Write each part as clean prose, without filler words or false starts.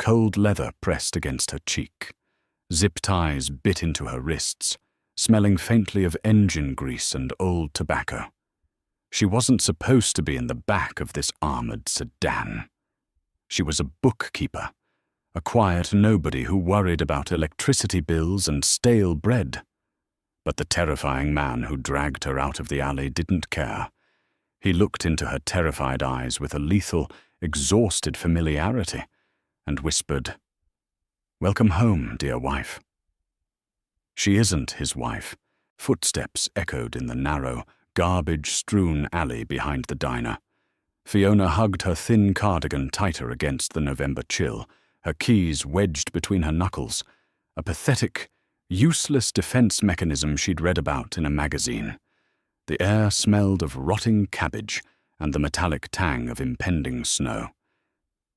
cold leather pressed against her cheek. Zip ties bit into her wrists, smelling faintly of engine grease and old tobacco. She wasn't supposed to be in the back of this armored sedan. She was a bookkeeper, a quiet nobody who worried about electricity bills and stale bread. But the terrifying man who dragged her out of the alley didn't care. He looked into her terrified eyes with a lethal, exhausted familiarity and whispered, "Welcome home, dear wife." She isn't his wife. Footsteps echoed in the narrow, garbage-strewn alley behind the diner. Fiona hugged her thin cardigan tighter against the November chill, her keys wedged between her knuckles, a pathetic, useless defense mechanism she'd read about in a magazine. The air smelled of rotting cabbage and the metallic tang of impending snow.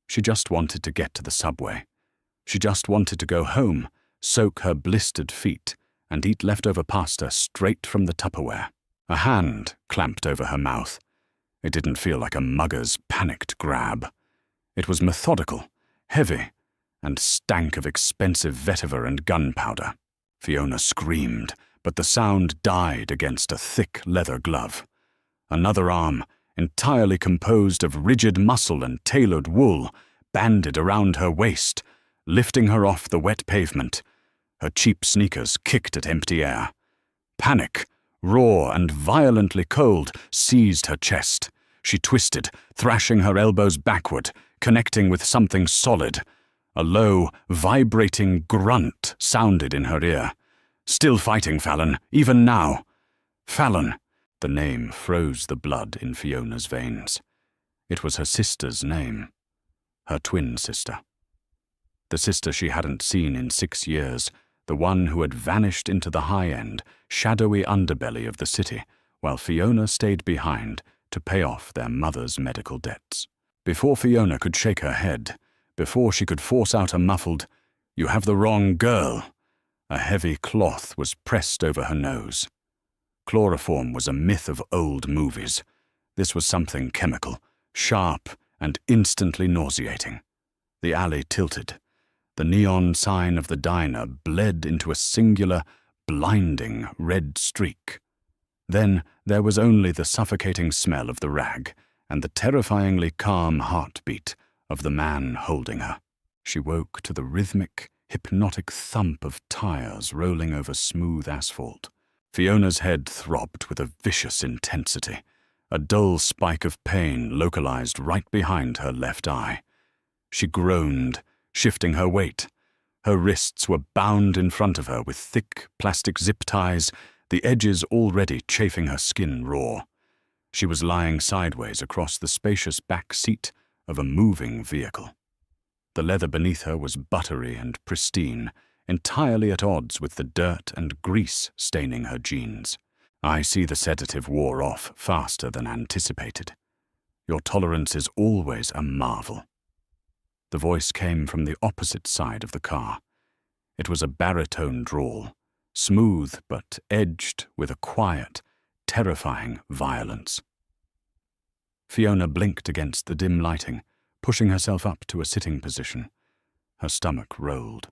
She just wanted to get to the subway. She just wanted to go home, soak her blistered feet, and eat leftover pasta straight from the Tupperware. A hand clamped over her mouth. It didn't feel like a mugger's panicked grab. It was methodical, heavy, and stank of expensive vetiver and gunpowder. Fiona screamed, but the sound died against a thick leather glove. Another arm, entirely composed of rigid muscle and tailored wool, banded around her waist, lifting her off the wet pavement. Her cheap sneakers kicked at empty air. Panic, raw and violently cold, seized her chest. She twisted, thrashing her elbows backward, connecting with something solid. A low, vibrating grunt sounded in her ear. "Still fighting, Fallon, even now." Fallon. The name froze the blood in Fiona's veins. It was her sister's name. Her twin sister. The sister she hadn't seen in 6 years, the one who had vanished into the high-end, shadowy underbelly of the city, while Fiona stayed behind to pay off their mother's medical debts. Before Fiona could shake her head, before she could force out a muffled, "You have the wrong girl," a heavy cloth was pressed over her nose. Chloroform was a myth of old movies. This was something chemical, sharp and instantly nauseating. The alley tilted. The neon sign of the diner bled into a singular, blinding red streak. Then there was only the suffocating smell of the rag and the terrifyingly calm heartbeat of the man holding her. She woke to the rhythmic, hypnotic thump of tires rolling over smooth asphalt. Fiona's head throbbed with a vicious intensity, a dull spike of pain localized right behind her left eye. She groaned, shifting her weight. Her wrists were bound in front of her with thick plastic zip ties, the edges already chafing her skin raw. She was lying sideways across the spacious back seat of a moving vehicle. The leather beneath her was buttery and pristine, entirely at odds with the dirt and grease staining her jeans. "I see the sedative wore off faster than anticipated. Your tolerance is always a marvel." The voice came from the opposite side of the car. It was a baritone drawl, smooth but edged with a quiet, terrifying violence. Fiona blinked against the dim lighting, pushing herself up to a sitting position. Her stomach rolled.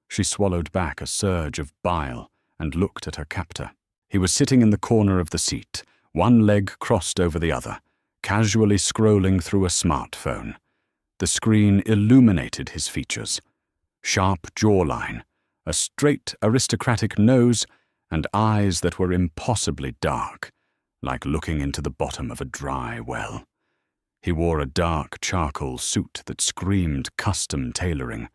She swallowed back a surge of bile and looked at her captor. He was sitting in the corner of the seat, one leg crossed over the other, casually scrolling through a smartphone. The screen illuminated his features. Sharp jawline, a straight aristocratic nose, and eyes that were impossibly dark, like looking into the bottom of a dry well. He wore a dark charcoal suit that screamed custom tailoring,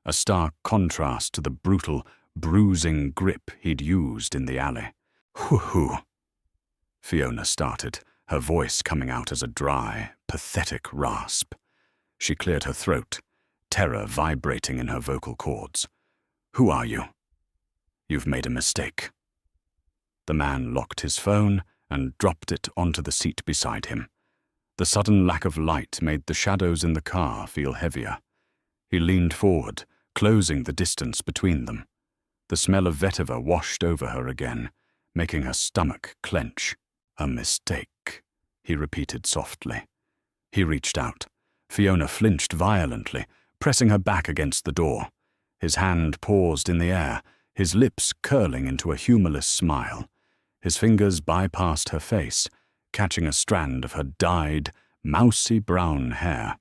a stark contrast to the brutal, bruising grip he'd used in the alley. "Hoo-hoo," Fiona started, her voice coming out as a dry, pathetic rasp. She cleared her throat, terror vibrating in her vocal cords. "Who are you?" "You've made a mistake." The man locked his phone and dropped it onto the seat beside him. The sudden lack of light made the shadows in the car feel heavier. He leaned forward, closing the distance between them. The smell of vetiver washed over her again, making her stomach clench. "A mistake," he repeated softly. He reached out. Fiona flinched violently, pressing her back against the door. His hand paused in the air, his lips curling into a humorless smile. His fingers bypassed her face, catching a strand of her dyed, mousy brown hair.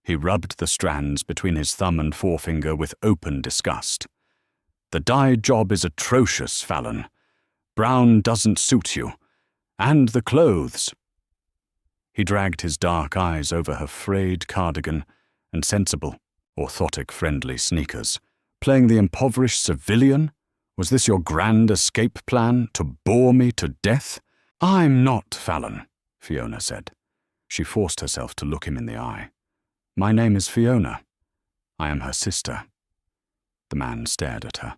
He rubbed the strands between his thumb and forefinger with open disgust. "The dye job is atrocious, Fallon. Brown doesn't suit you. And the clothes." He dragged his dark eyes over her frayed cardigan and sensible, orthotic-friendly sneakers. "Playing the impoverished civilian? Was this your grand escape plan, to bore me to death?" "I'm not Fallon," Fiona said. She forced herself to look him in the eye. "My name is Fiona. I am her sister." The man stared at her.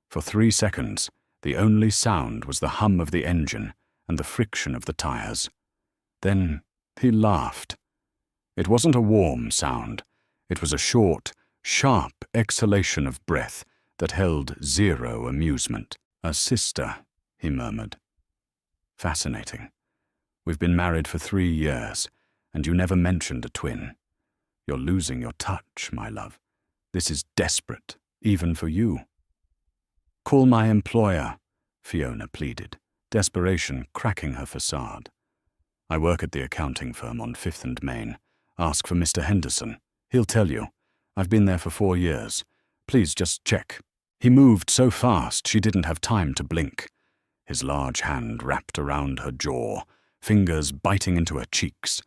For 3 seconds, the only sound was the hum of the engine and the friction of the tires. Then he laughed. It wasn't a warm sound. It was a short, sharp exhalation of breath that held zero amusement. "A sister," he murmured. "Fascinating. We've been married for 3 years, and you never mentioned a twin. You're losing your touch, my love. This is desperate, even for you." "Call my employer," Fiona pleaded, desperation cracking her facade. "I work at the accounting firm on 5th and Main. Ask for Mr. Henderson. He'll tell you. I've been there for 4 years. Please just check." He moved so fast she didn't have time to blink. His large hand wrapped around her jaw, fingers biting into her cheeks.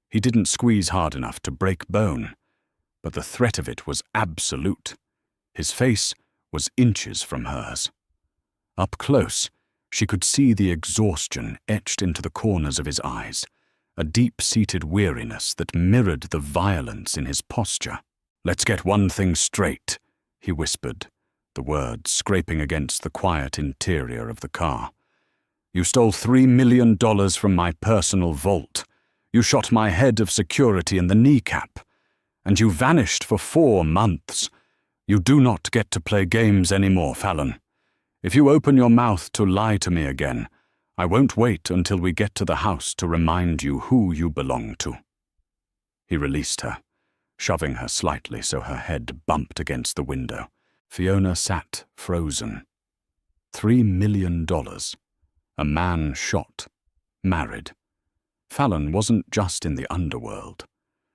He didn't squeeze hard enough to break bone, but the threat of it was absolute. His face was inches from hers. Up close, she could see the exhaustion etched into the corners of his eyes, a deep-seated weariness that mirrored the violence in his posture. "Let's get one thing straight," he whispered, the words scraping against the quiet interior of the car. "You stole $3 million from my personal vault. You shot my head of security in the kneecap. And you vanished for 4 months. You do not get to play games anymore, Fallon. If you open your mouth to lie to me again, I won't wait until we get to the house to remind you who you belong to." He released her, shoving her slightly so her head bumped against the window. Fiona sat frozen. $3 million. A man shot. Married. Fallon wasn't just in the underworld.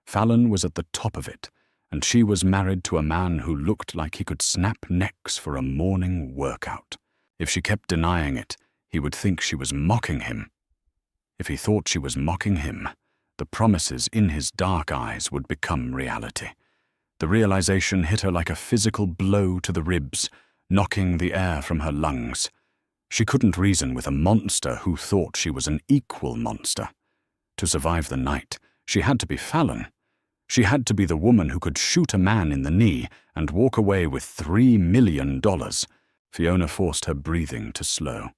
Fallon was at the top of it, and she was married to a man who looked like he could snap necks for a morning workout. If she kept denying it, he would think she was mocking him. If he thought she was mocking him, the promises in his dark eyes would become reality. The realization hit her like a physical blow to the ribs, knocking the air from her lungs. She couldn't reason with a monster who thought she was an equal monster. To survive the night, she had to be Fallon. She had to be the woman who could shoot a man in the knee and walk away with $3 million. Fiona forced her breathing to slow.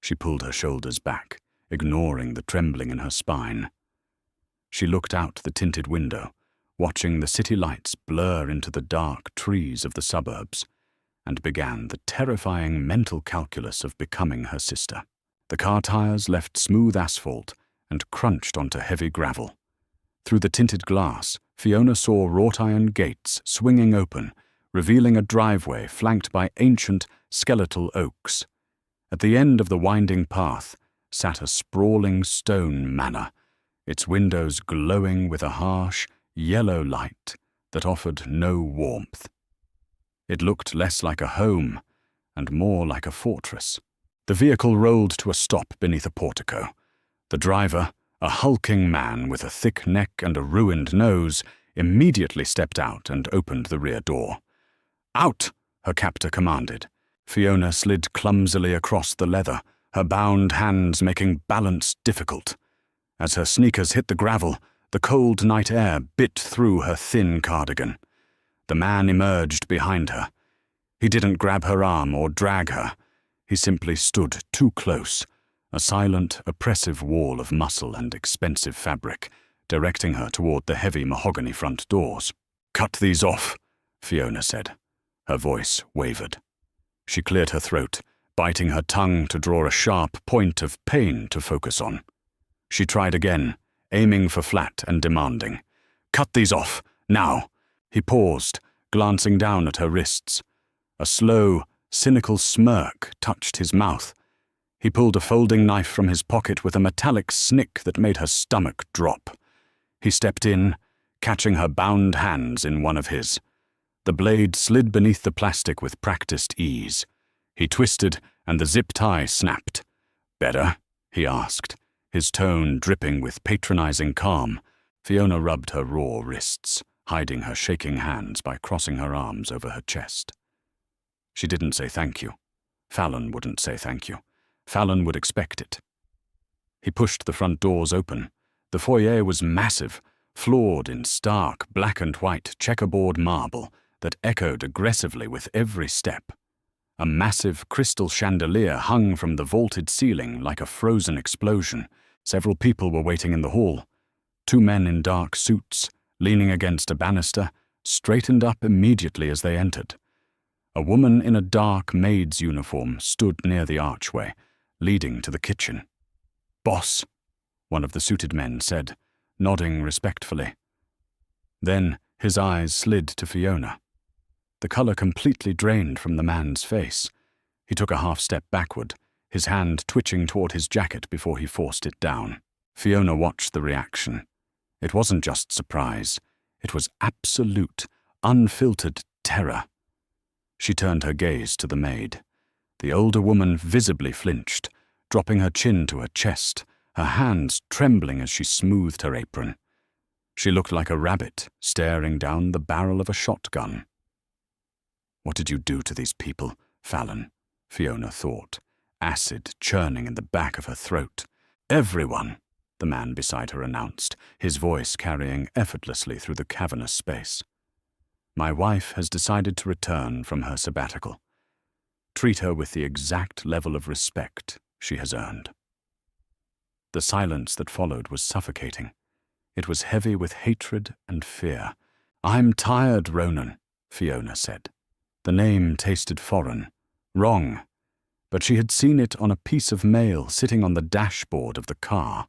She pulled her shoulders back, ignoring the trembling in her spine. She looked out the tinted window, watching the city lights blur into the dark trees of the suburbs, and began the terrifying mental calculus of becoming her sister. The car tires left smooth asphalt and crunched onto heavy gravel. Through the tinted glass, Fiona saw wrought-iron gates swinging open, revealing a driveway flanked by ancient, skeletal oaks. At the end of the winding path sat a sprawling stone manor, its windows glowing with a harsh, yellow light that offered no warmth. It looked less like a home and more like a fortress. The vehicle rolled to a stop beneath a portico. The driver, a hulking man with a thick neck and a ruined nose, immediately stepped out and opened the rear door. "Out!" her captor commanded. Fiona slid clumsily across the leather, her bound hands making balance difficult. As her sneakers hit the gravel, the cold night air bit through her thin cardigan. The man emerged behind her. He didn't grab her arm or drag her. He simply stood too close, a silent, oppressive wall of muscle and expensive fabric, directing her toward the heavy mahogany front doors. "Cut these off," Fiona said. Her voice wavered. She cleared her throat, biting her tongue to draw a sharp point of pain to focus on. She tried again, aiming for flat and demanding. "Cut these off, now. He paused, glancing down at her wrists. A slow, cynical smirk touched his mouth. He pulled a folding knife from his pocket with a metallic snick that made her stomach drop. He stepped in, catching her bound hands in one of his. The blade slid beneath the plastic with practiced ease. He twisted, and the zip tie snapped. "Better?" he asked, his tone dripping with patronizing calm. Fiona rubbed her raw wrists, hiding her shaking hands by crossing her arms over her chest. She didn't say thank you. Fallon wouldn't say thank you. Fallon would expect it. He pushed the front doors open. The foyer was massive, floored in stark black and white checkerboard marble that echoed aggressively with every step. A massive crystal chandelier hung from the vaulted ceiling like a frozen explosion. Several people were waiting in the hall. 2 men in dark suits, leaning against a banister, straightened up immediately as they entered. A woman in a dark maid's uniform stood near the archway, leading to the kitchen. "Boss," one of the suited men said, nodding respectfully. Then his eyes slid to Fiona. The color completely drained from the man's face. He took a half step backward, his hand twitching toward his jacket before he forced it down. Fiona watched the reaction. It wasn't just surprise. It was absolute, unfiltered terror. She turned her gaze to the maid. The older woman visibly flinched, dropping her chin to her chest, her hands trembling as she smoothed her apron. She looked like a rabbit staring down the barrel of a shotgun. "What did you do to these people, Fallon?" Fiona thought, acid churning in the back of her throat. "Everyone," the man beside her announced, his voice carrying effortlessly through the cavernous space. "My wife has decided to return from her sabbatical. Treat her with the exact level of respect she has earned." The silence that followed was suffocating. It was heavy with hatred and fear. "I'm tired, Ronan," Fiona said. The name tasted foreign, wrong, but she had seen it on a piece of mail sitting on the dashboard of the car.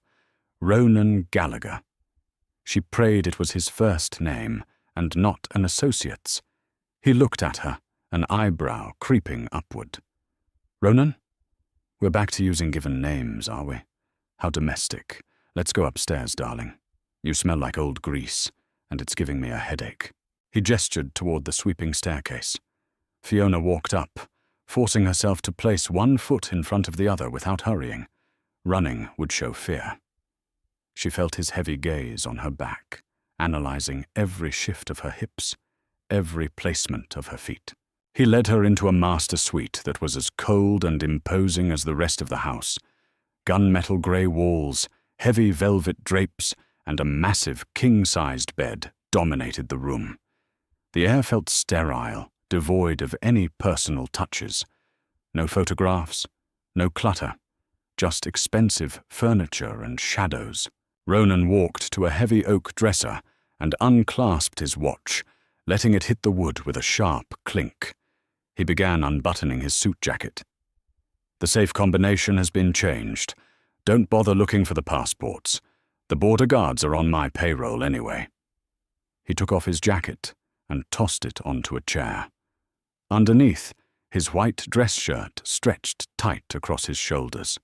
Ronan Gallagher. She prayed it was his first name, and not an associate's. He looked at her, an eyebrow creeping upward. "Ronan? We're back to using given names, are we? How domestic. Let's go upstairs, darling. You smell like old grease, and it's giving me a headache." He gestured toward the sweeping staircase. Fiona walked up, forcing herself to place one foot in front of the other without hurrying. Running would show fear. She felt his heavy gaze on her back, analyzing every shift of her hips, every placement of her feet. He led her into a master suite that was as cold and imposing as the rest of the house. Gunmetal grey walls, heavy velvet drapes, and a massive king-sized bed dominated the room. The air felt sterile, devoid of any personal touches. No photographs, no clutter, just expensive furniture and shadows. Ronan walked to a heavy oak dresser and unclasped his watch, letting it hit the wood with a sharp clink. He began unbuttoning his suit jacket. "The safe combination has been changed. Don't bother looking for the passports. The border guards are on my payroll anyway." He took off his jacket and tossed it onto a chair. Underneath, his white dress shirt stretched tight across his shoulders.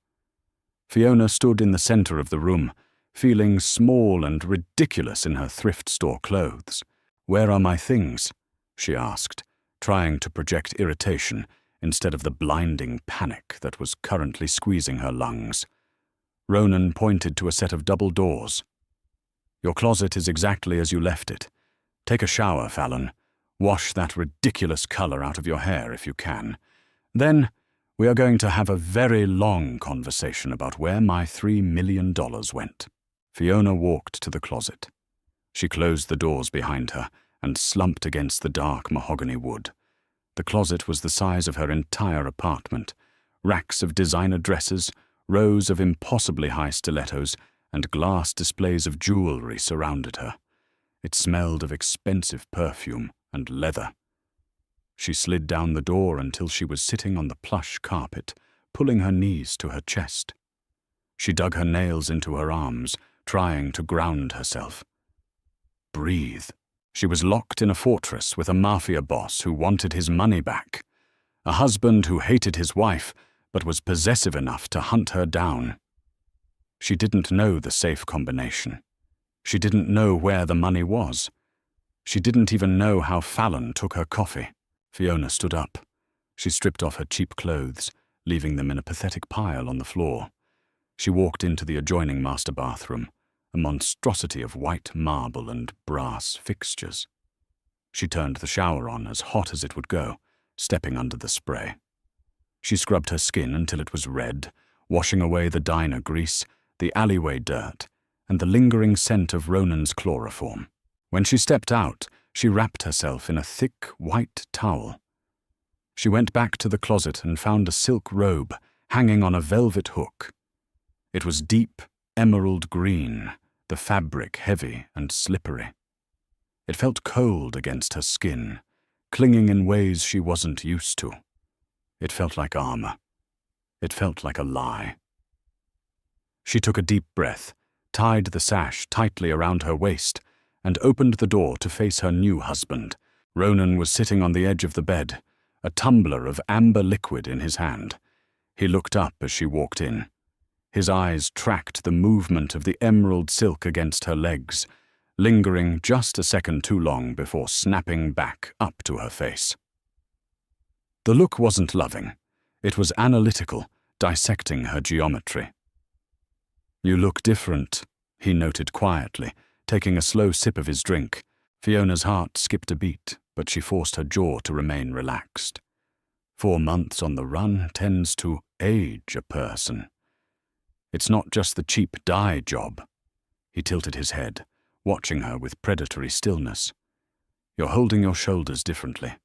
Fiona stood in the center of the room, feeling small and ridiculous in her thrift store clothes. "Where are my things?" she asked, trying to project irritation instead of the blinding panic that was currently squeezing her lungs. Ronan pointed to a set of double doors. "Your closet is exactly as you left it. Take a shower, Fallon. Wash that ridiculous color out of your hair if you can. Then we are going to have a very long conversation about where my $3 million went." Fiona walked to the closet. She closed the doors behind her and slumped against the dark mahogany wood. The closet was the size of her entire apartment. Racks of designer dresses, rows of impossibly high stilettos, and glass displays of jewelry surrounded her. It smelled of expensive perfume and leather. She slid down the door until she was sitting on the plush carpet, pulling her knees to her chest. She dug her nails into her arms, trying to ground herself. "Breathe," She was locked in a fortress with a mafia boss who wanted his money back, a husband who hated his wife but was possessive enough to hunt her down. She didn't know the safe combination. She didn't know where the money was. She didn't even know how Fallon took her coffee. Fiona stood up. She stripped off her cheap clothes, leaving them in a pathetic pile on the floor. She walked into the adjoining master bathroom, a monstrosity of white marble and brass fixtures. She turned the shower on as hot as it would go, stepping under the spray. She scrubbed her skin until it was red, washing away the diner grease, the alleyway dirt, and the lingering scent of Ronan's chloroform. When she stepped out, she wrapped herself in a thick white towel. She went back to the closet and found a silk robe hanging on a velvet hook. It was deep emerald green, the fabric heavy and slippery. It felt cold against her skin, clinging in ways she wasn't used to. It felt like armor. It felt like a lie. She took a deep breath, tied the sash tightly around her waist, and opened the door to face her new husband. Ronan was sitting on the edge of the bed, a tumbler of amber liquid in his hand. He looked up as she walked in. His eyes tracked the movement of the emerald silk against her legs, lingering just a second too long before snapping back up to her face. The look wasn't loving. It was analytical, dissecting her geometry. "You look different," he noted quietly, taking a slow sip of his drink. Fiona's heart skipped a beat, but she forced her jaw to remain relaxed. 4 months on the run tends to age a person. It's not just the cheap dye job. He tilted his head, watching her with predatory stillness. "You're holding your shoulders differently,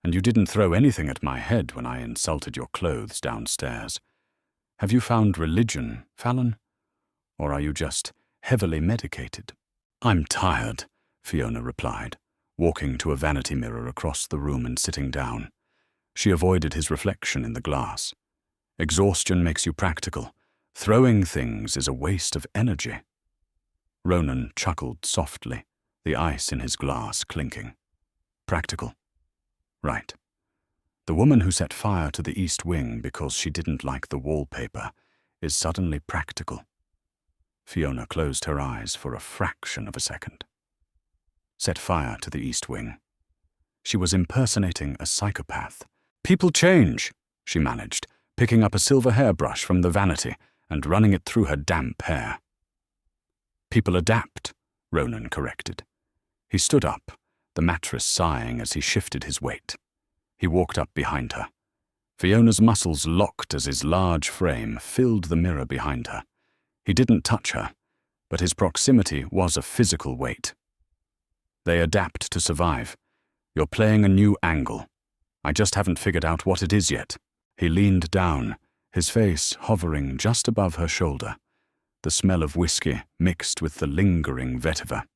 and you didn't throw anything at my head when I insulted your clothes downstairs. Have you found religion, Fallon? Or are you just heavily medicated?" "I'm tired," Fiona replied, walking to a vanity mirror across the room and sitting down. She avoided his reflection in the glass. "Exhaustion makes you practical. Throwing things is a waste of energy." Ronan chuckled softly, the ice in his glass clinking. "Practical? Right. The woman who set fire to the East Wing because she didn't like the wallpaper is suddenly practical." Fiona closed her eyes for a fraction of a second. Set fire to the East Wing. She was impersonating a psychopath. "People change," she managed, picking up a silver hairbrush from the vanity and running it through her damp hair. "People adapt," Ronan corrected. He stood up, the mattress sighing as he shifted his weight. He walked up behind her. Fiona's muscles locked as his large frame filled the mirror behind her. He didn't touch her, but his proximity was a physical weight. "They adapt to survive. You're playing a new angle. I just haven't figured out what it is yet." He leaned down, his face hovering just above her shoulder, the smell of whiskey mixed with the lingering vetiver.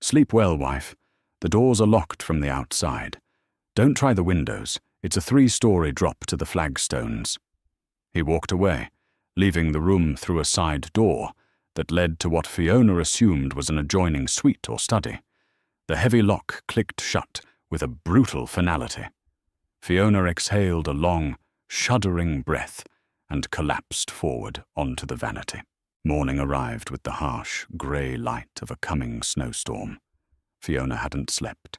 "Sleep well, wife. The doors are locked from the outside. Don't try the windows. It's a 3-story drop to the flagstones." He walked away, leaving the room through a side door that led to what Fiona assumed was an adjoining suite or study. The heavy lock clicked shut with a brutal finality. Fiona exhaled a long, shuddering breath and collapsed forward onto the vanity. Morning arrived with the harsh, grey light of a coming snowstorm. Fiona hadn't slept.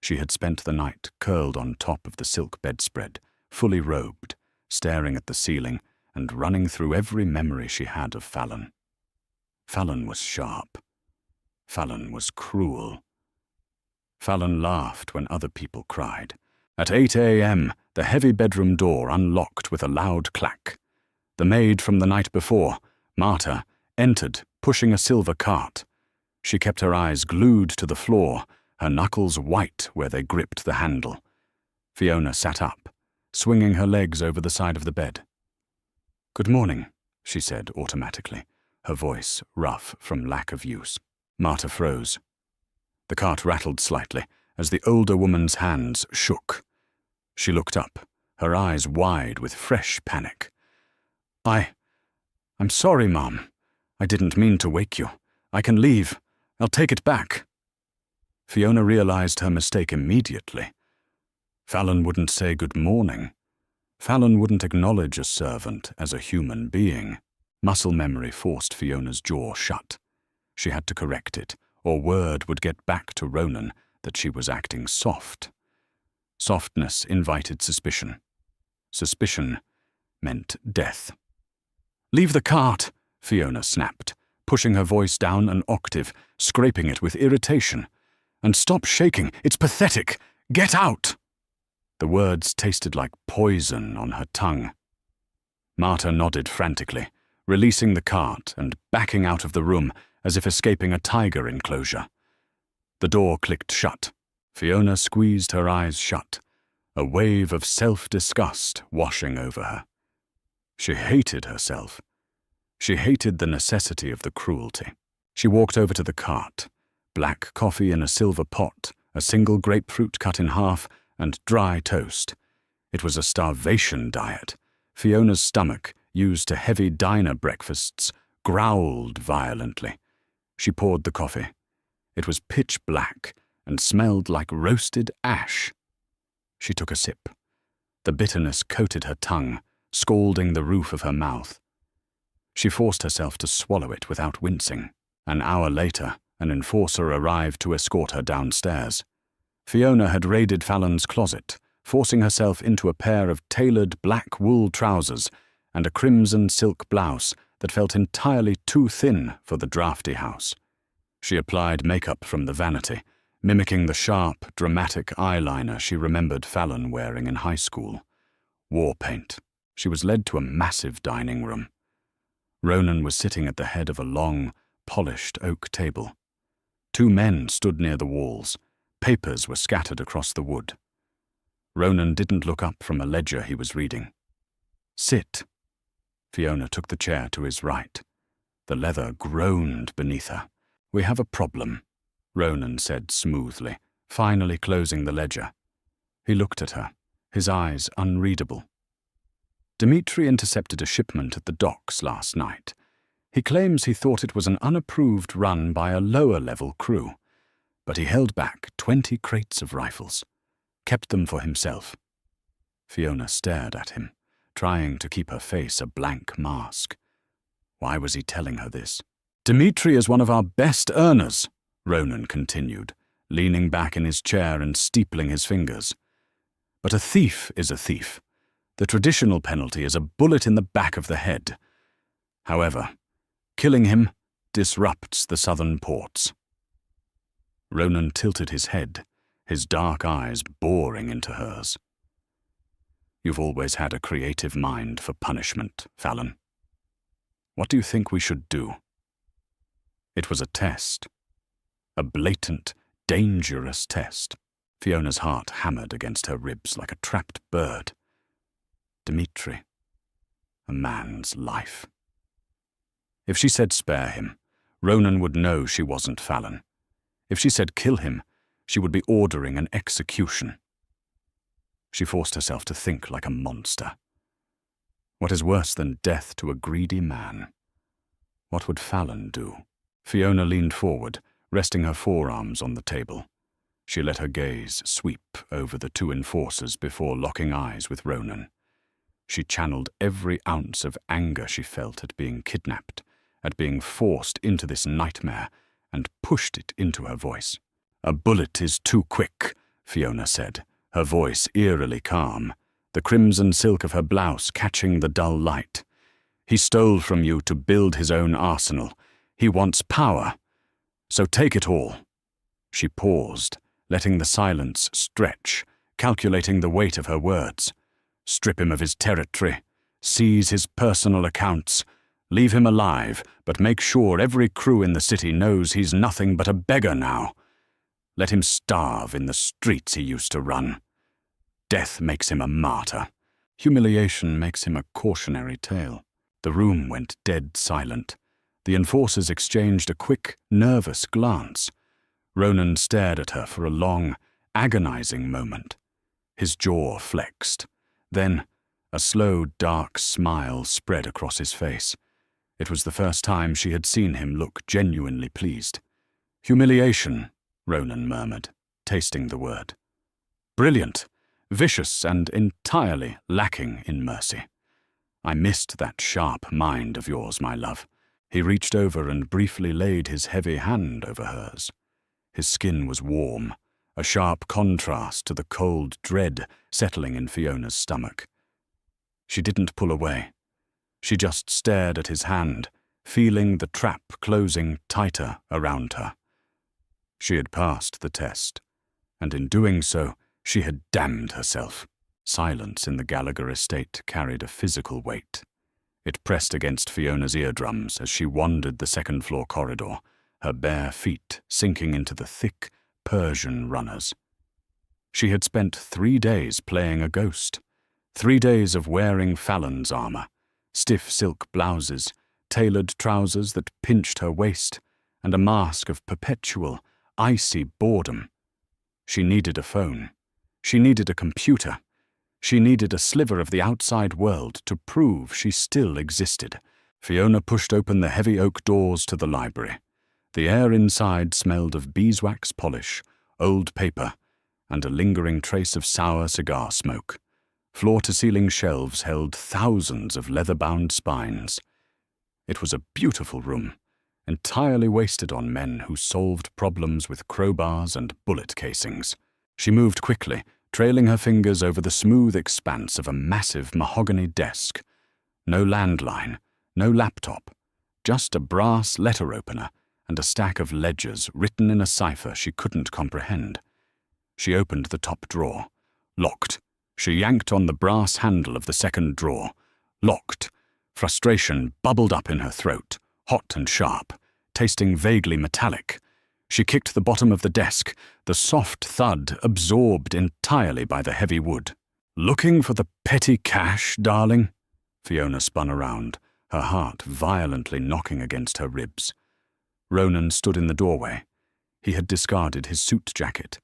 She had spent the night curled on top of the silk bedspread, fully robed, staring at the ceiling and running through every memory she had of Fallon. Fallon was sharp. Fallon was cruel. Fallon laughed when other people cried. At 8 a.m., the heavy bedroom door unlocked with a loud clack. The maid from the night before, Marta, entered, pushing a silver cart. She kept her eyes glued to the floor, her knuckles white where they gripped the handle. Fiona sat up, swinging her legs over the side of the bed. "Good morning," she said automatically, her voice rough from lack of use. Marta froze. The cart rattled slightly as the older woman's hands shook. She looked up, her eyes wide with fresh panic. I'm sorry, Mom. I didn't mean to wake you. I can leave. I'll take it back." Fiona realized her mistake immediately. Fallon wouldn't say good morning. Fallon wouldn't acknowledge a servant as a human being. Muscle memory forced Fiona's jaw shut. She had to correct it, or word would get back to Ronan that she was acting soft. Softness invited suspicion. Suspicion meant death. "Leave the cart," Fiona snapped, pushing her voice down an octave, scraping it with irritation. "And stop shaking. It's pathetic. Get out!" The words tasted like poison on her tongue. Marta nodded frantically, releasing the cart and backing out of the room as if escaping a tiger enclosure. The door clicked shut. Fiona squeezed her eyes shut, a wave of self-disgust washing over her. She hated herself. She hated the necessity of the cruelty. She walked over to the cart. Black coffee in a silver pot, a single grapefruit cut in half, and dry toast. It was a starvation diet. Fiona's stomach, used to heavy diner breakfasts, growled violently. She poured the coffee. It was pitch black and smelled like roasted ash. She took a sip. The bitterness coated her tongue, scalding the roof of her mouth. She forced herself to swallow it without wincing. An hour later, an enforcer arrived to escort her downstairs. Fiona had raided Fallon's closet, forcing herself into a pair of tailored black wool trousers and a crimson silk blouse that felt entirely too thin for the drafty house. She applied makeup from the vanity, mimicking the sharp, dramatic eyeliner she remembered Fallon wearing in high school. War paint. She was led to a massive dining room. Ronan was sitting at the head of a long, polished oak table. Two men stood near the walls. Papers were scattered across the wood. Ronan didn't look up from a ledger he was reading. "Sit." Fiona took the chair to his right. The leather groaned beneath her. "We have a problem," Ronan said smoothly, finally closing the ledger. He looked at her, his eyes unreadable. Dmitri intercepted a shipment at the docks last night. He claims he thought it was an unapproved run by a lower-level crew, but he held back 20 crates of rifles, kept them for himself. Fiona stared at him, trying to keep her face a blank mask. Why was he telling her this? "Dmitri is one of our best earners," Ronan continued, leaning back in his chair and steepling his fingers. "But a thief is a thief. The traditional penalty is a bullet in the back of the head. However, killing him disrupts the southern ports." Ronan tilted his head, his dark eyes boring into hers. "You've always had a creative mind for punishment, Fallon. What do you think we should do?" It was a test. A blatant, dangerous test. Fiona's heart hammered against her ribs like a trapped bird. Dmitri. A man's life. If she said spare him, Ronan would know she wasn't Fallon. If she said kill him, she would be ordering an execution. She forced herself to think like a monster. What is worse than death to a greedy man? What would Fallon do? Fiona leaned forward, resting her forearms on the table. She let her gaze sweep over the two enforcers before locking eyes with Ronan. She channeled every ounce of anger she felt at being kidnapped, at being forced into this nightmare, and pushed it into her voice. "A bullet is too quick," Fiona said, her voice eerily calm, the crimson silk of her blouse catching the dull light. "He stole from you to build his own arsenal. He wants power. So take it all." She paused, letting the silence stretch, calculating the weight of her words. "Strip him of his territory, seize his personal accounts, leave him alive, but make sure every crew in the city knows he's nothing but a beggar now. Let him starve in the streets he used to run. Death makes him a martyr. Humiliation makes him a cautionary tale." The room went dead silent. The enforcers exchanged a quick, nervous glance. Ronan stared at her for a long, agonizing moment. His jaw flexed. Then, a slow, dark smile spread across his face. It was the first time she had seen him look genuinely pleased. "Humiliation," Ronan murmured, tasting the word. Brilliant, vicious, and entirely lacking in mercy. I missed that sharp mind of yours, my love. He reached over and briefly laid his heavy hand over hers. His skin was warm, a sharp contrast to the cold dread settling in Fiona's stomach. She didn't pull away. She just stared at his hand, feeling the trap closing tighter around her. She had passed the test, and in doing so, she had damned herself. Silence in the Gallagher estate carried a physical weight. It pressed against Fiona's eardrums as she wandered the second-floor corridor, her bare feet sinking into the thick Persian runners. She had spent 3 days playing a ghost, 3 days of wearing Fallon's armor, stiff silk blouses, tailored trousers that pinched her waist, and a mask of perpetual, icy boredom. She needed a phone. She needed a computer. She needed a sliver of the outside world to prove she still existed. Fiona pushed open the heavy oak doors to the library. The air inside smelled of beeswax polish, old paper, and a lingering trace of sour cigar smoke. Floor-to-ceiling shelves held thousands of leather-bound spines. It was a beautiful room, entirely wasted on men who solved problems with crowbars and bullet casings. She moved quickly, trailing her fingers over the smooth expanse of a massive mahogany desk. No landline, no laptop, just a brass letter opener and a stack of ledgers written in a cipher she couldn't comprehend. She opened the top drawer. Locked. She yanked on the brass handle of the second drawer. Locked. Frustration bubbled up in her throat, hot and sharp, tasting vaguely metallic. She kicked the bottom of the desk, the soft thud absorbed entirely by the heavy wood. Looking for the petty cash, darling? Fiona spun around, her heart violently knocking against her ribs. Ronan stood in the doorway. He had discarded his suit jacket.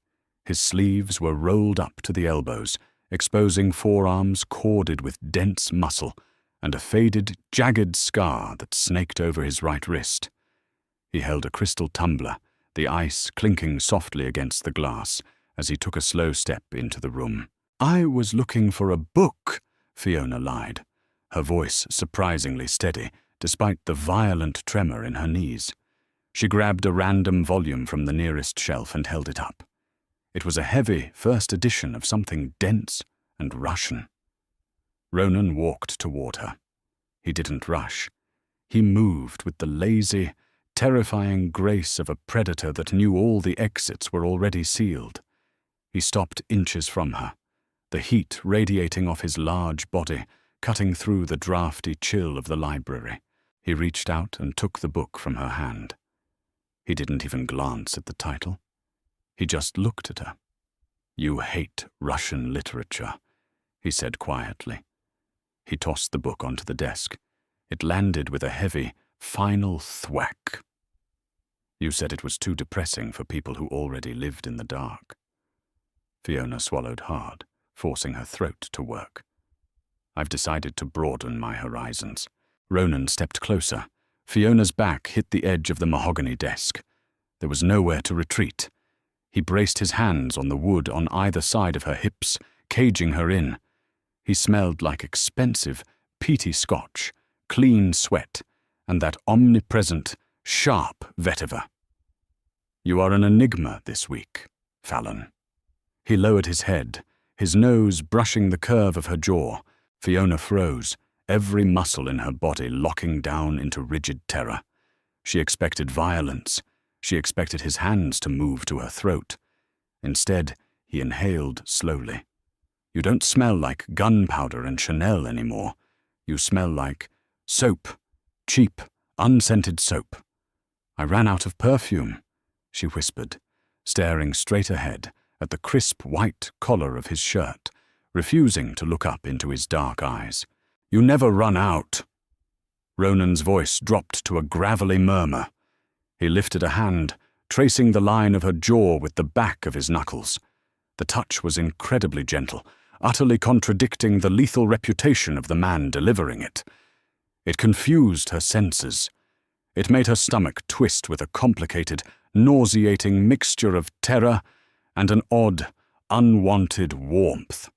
His sleeves were rolled up to the elbows, exposing forearms corded with dense muscle, and a faded, jagged scar that snaked over his right wrist. He held a crystal tumbler, the ice clinking softly against the glass as he took a slow step into the room. "I was looking for a book," Fiona lied, her voice surprisingly steady, despite the violent tremor in her knees. She grabbed a random volume from the nearest shelf and held it up. It was a heavy first edition of something dense and Russian. Ronan walked toward her. He didn't rush. He moved with the lazy, terrifying grace of a predator that knew all the exits were already sealed. He stopped inches from her, the heat radiating off his large body, cutting through the drafty chill of the library. He reached out and took the book from her hand. He didn't even glance at the title. He just looked at her. "You hate Russian literature," he said quietly. He tossed the book onto the desk. It landed with a heavy, final thwack. "You said it was too depressing for people who already lived in the dark." Fiona swallowed hard, forcing her throat to work. "I've decided to broaden my horizons." Ronan stepped closer. Fiona's back hit the edge of the mahogany desk. There was nowhere to retreat. He braced his hands on the wood on either side of her hips, caging her in. He smelled like expensive, peaty scotch, clean sweat, and that omnipresent, sharp vetiver. "You are an enigma this week, Fallon." He lowered his head, his nose brushing the curve of her jaw. Fiona froze, every muscle in her body locking down into rigid terror. She expected violence. She expected his hands to move to her throat. Instead, he inhaled slowly. "You don't smell like gunpowder and Chanel anymore. You smell like soap, cheap, unscented soap." "I ran out of perfume," she whispered, staring straight ahead at the crisp white collar of his shirt, refusing to look up into his dark eyes. "You never run out." Ronan's voice dropped to a gravelly murmur. He lifted a hand, tracing the line of her jaw with the back of his knuckles. The touch was incredibly gentle, utterly contradicting the lethal reputation of the man delivering it. It confused her senses. It made her stomach twist with a complicated, nauseating mixture of terror and an odd, unwanted warmth.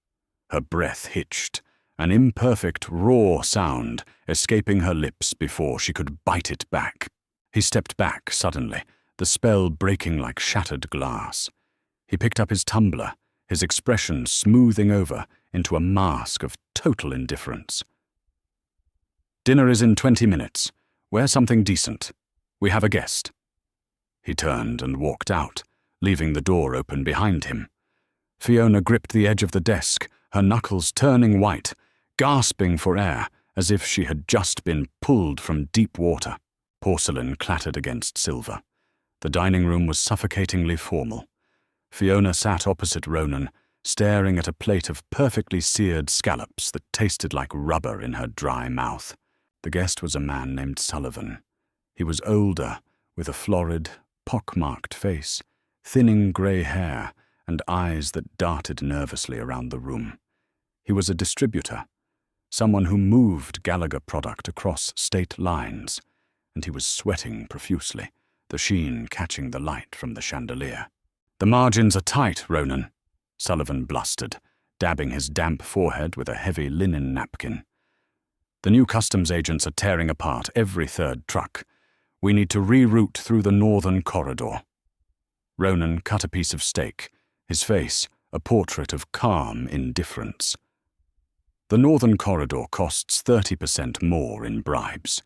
Her breath hitched, an imperfect, raw sound escaping her lips before she could bite it back. He stepped back suddenly, the spell breaking like shattered glass. He picked up his tumbler, his expression smoothing over into a mask of total indifference. "Dinner is in 20 minutes. Wear something decent. We have a guest." He turned and walked out, leaving the door open behind him. Fiona gripped the edge of the desk, her knuckles turning white, gasping for air as if she had just been pulled from deep water. Porcelain clattered against silver. The dining room was suffocatingly formal. Fiona sat opposite Ronan, staring at a plate of perfectly seared scallops that tasted like rubber in her dry mouth. The guest was a man named Sullivan. He was older, with a florid, pock-marked face, thinning grey hair, and eyes that darted nervously around the room. He was a distributor, someone who moved Gallagher product across state lines, and he was sweating profusely, the sheen catching the light from the chandelier. "The margins are tight, Ronan," Sullivan blustered, dabbing his damp forehead with a heavy linen napkin. "The new customs agents are tearing apart every third truck. We need to reroute through the northern corridor." Ronan cut a piece of steak, his face a portrait of calm indifference. "The northern corridor costs 30% more in bribes.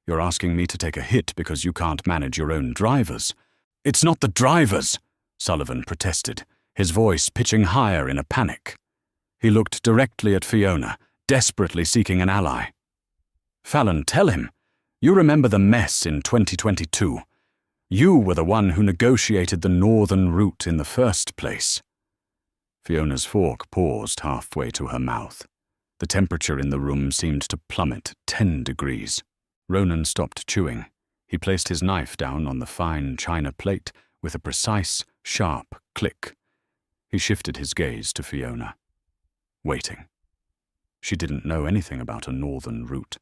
You're asking me to take a hit because you can't manage your own drivers." "It's not the drivers," Sullivan protested, his voice pitching higher in a panic. He looked directly at Fiona, desperately seeking an ally. "Fallon, tell him. You remember the mess in 2022. You were the one who negotiated the northern route in the first place." Fiona's fork paused halfway to her mouth. The temperature in the room seemed to plummet 10 degrees. Ronan stopped chewing. He placed his knife down on the fine china plate with a precise, sharp click. He shifted his gaze to Fiona. Waiting. She didn't know anything about a northern route.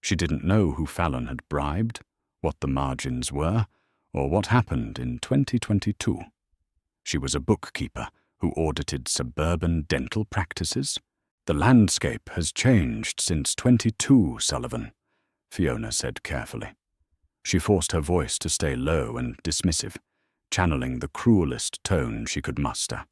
She didn't know who Fallon had bribed, what the margins were, or what happened in 2022. She was a bookkeeper who audited suburban dental practices. "The landscape has changed since 22, Sullivan," Fiona said carefully. She forced her voice to stay low and dismissive, channeling the cruelest tone she could muster.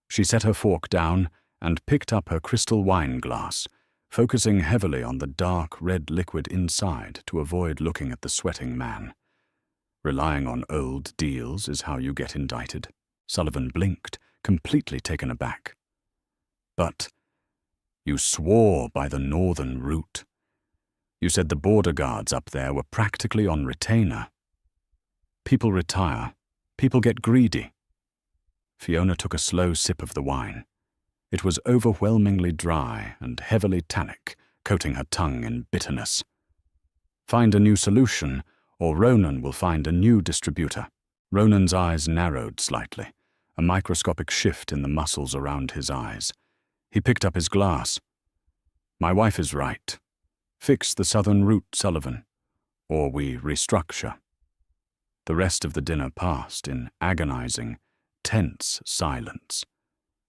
She set her fork down and picked up her crystal wine glass, focusing heavily on the dark red liquid inside to avoid looking at the sweating man. "Relying on old deals is how you get indicted." Sullivan blinked, completely taken aback. "But you swore by the northern route. You said the border guards up there were practically on retainer." "People retire. People get greedy." Fiona took a slow sip of the wine. It was overwhelmingly dry and heavily tannic, coating her tongue in bitterness. "Find a new solution, or Ronan will find a new distributor." Ronan's eyes narrowed slightly, a microscopic shift in the muscles around his eyes. He picked up his glass. "My wife is right. Fix the southern route, Sullivan, or we restructure." The rest of the dinner passed in agonizing, tense silence.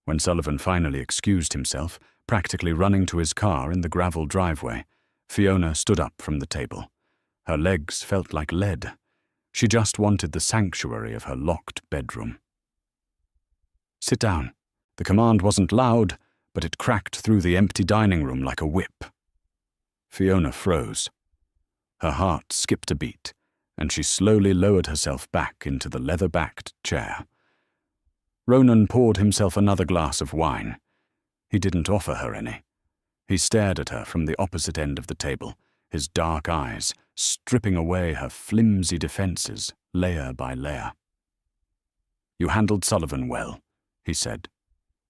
When Sullivan finally excused himself, practically running to his car in the gravel driveway, Fiona stood up from the table. Her legs felt like lead. She just wanted the sanctuary of her locked bedroom. "Sit down." The command wasn't loud, but it cracked through the empty dining room like a whip. Fiona froze. Her heart skipped a beat, and she slowly lowered herself back into the leather-backed chair. Ronan poured himself another glass of wine. He didn't offer her any. He stared at her from the opposite end of the table, his dark eyes stripping away her flimsy defenses, layer by layer. "You handled Sullivan well," he said.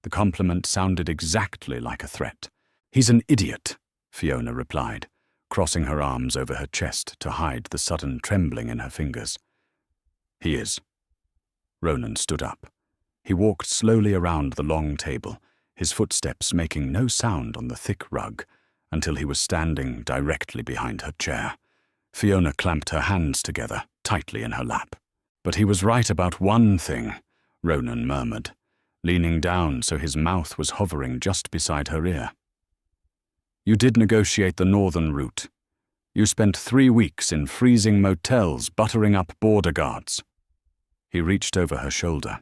The compliment sounded exactly like a threat. "He's an idiot," Fiona replied, crossing her arms over her chest to hide the sudden trembling in her fingers. "He is." Ronan stood up. He walked slowly around the long table, his footsteps making no sound on the thick rug, until he was standing directly behind her chair. Fiona clamped her hands together, tightly in her lap. But he was right about one thing, Ronan murmured, leaning down so his mouth was hovering just beside her ear. You did negotiate the northern route. You spent 3 weeks in freezing motels buttering up border guards. He reached over her shoulder.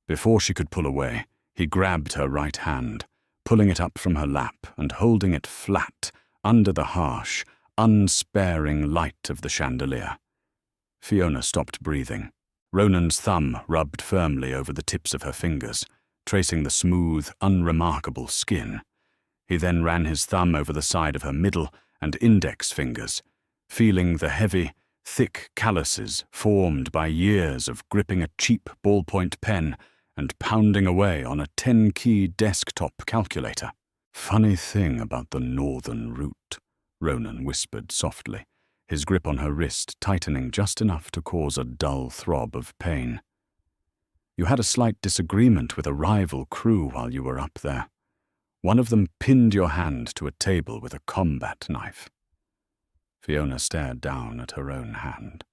Before she could pull away, he grabbed her right hand, pulling it up from her lap and holding it flat under the harsh, unsparing light of the chandelier. Fiona stopped breathing. Ronan's thumb rubbed firmly over the tips of her fingers, tracing the smooth, unremarkable skin. He then ran his thumb over the side of her middle and index fingers, feeling the heavy, thick calluses formed by years of gripping a cheap ballpoint pen and pounding away on a 10-key desktop calculator. Funny thing about the northern route, Ronan whispered softly, his grip on her wrist tightening just enough to cause a dull throb of pain. You had a slight disagreement with a rival crew while you were up there. One of them pinned your hand to a table with a combat knife. Fiona stared down at her own hand.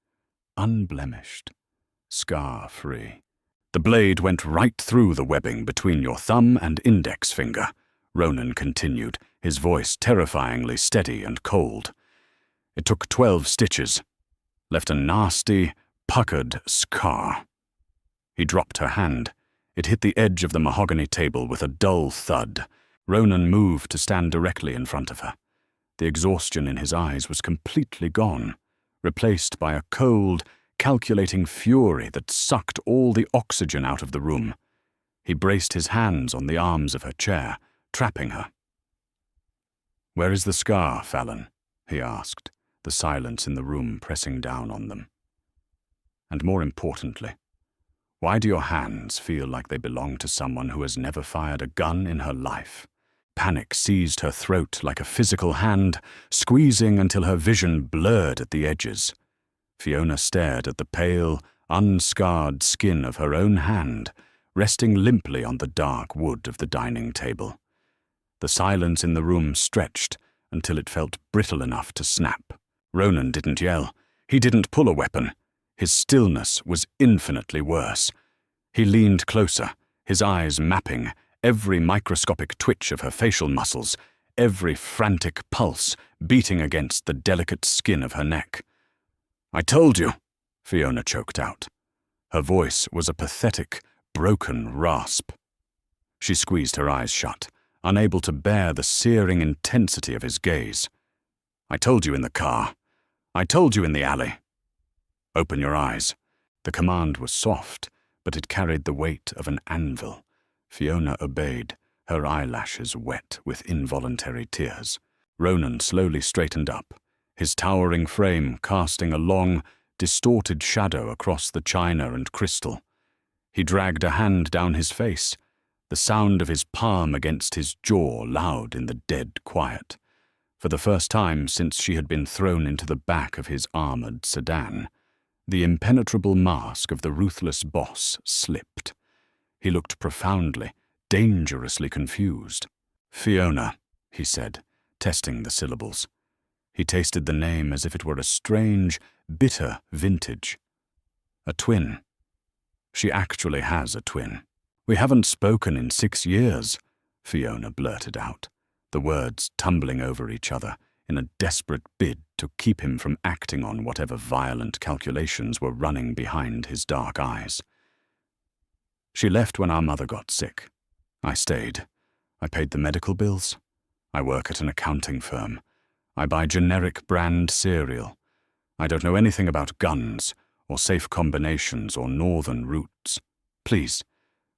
Unblemished, scar-free. The blade went right through the webbing between your thumb and index finger, Ronan continued, his voice terrifyingly steady and cold. It took 12 stitches, left a nasty, puckered scar. He dropped her hand. It hit the edge of the mahogany table with a dull thud. Ronan moved to stand directly in front of her. The exhaustion in his eyes was completely gone, replaced by a cold, calculating fury that sucked all the oxygen out of the room. He braced his hands on the arms of her chair, trapping her. "Where is the scar, Fallon?" he asked, the silence in the room pressing down on them. And more importantly, why do your hands feel like they belong to someone who has never fired a gun in her life? Panic seized her throat like a physical hand, squeezing until her vision blurred at the edges. Fiona stared at the pale, unscarred skin of her own hand, resting limply on the dark wood of the dining table. The silence in the room stretched until it felt brittle enough to snap. Ronan didn't yell. He didn't pull a weapon. His stillness was infinitely worse. He leaned closer, his eyes mapping every microscopic twitch of her facial muscles, every frantic pulse beating against the delicate skin of her neck. "I told you," Fiona choked out. Her voice was a pathetic, broken rasp. She squeezed her eyes shut, unable to bear the searing intensity of his gaze. "I told you in the car. I told you in the alley. Open your eyes." The command was soft, but it carried the weight of an anvil. Fiona obeyed, her eyelashes wet with involuntary tears. Ronan slowly straightened up, his towering frame casting a long, distorted shadow across the china and crystal. He dragged a hand down his face, the sound of his palm against his jaw loud in the dead quiet. For the first time since she had been thrown into the back of his armored sedan, the impenetrable mask of the ruthless boss slipped. He looked profoundly, dangerously confused. "Fiona," he said, testing the syllables. He tasted the name as if it were a strange, bitter vintage. A twin. She actually has a twin. "We haven't spoken in 6 years, Fiona blurted out, the words tumbling over each other in a desperate bid to keep him from acting on whatever violent calculations were running behind his dark eyes. "She left when our mother got sick. I stayed. I paid the medical bills. I work at an accounting firm. I buy generic brand cereal. I don't know anything about guns, or safe combinations, or northern routes. Please,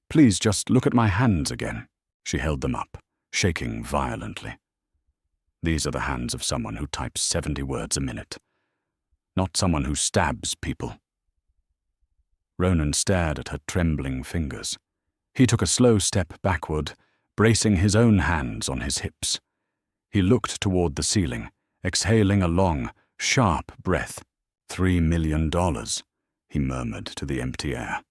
please just look at my hands again." She held them up, shaking violently. "These are the hands of someone who types 70 words a minute, not someone who stabs people." Ronan stared at her trembling fingers. He took a slow step backward, bracing his own hands on his hips. He looked toward the ceiling, exhaling a long, sharp breath. $3 million, he murmured to the empty air.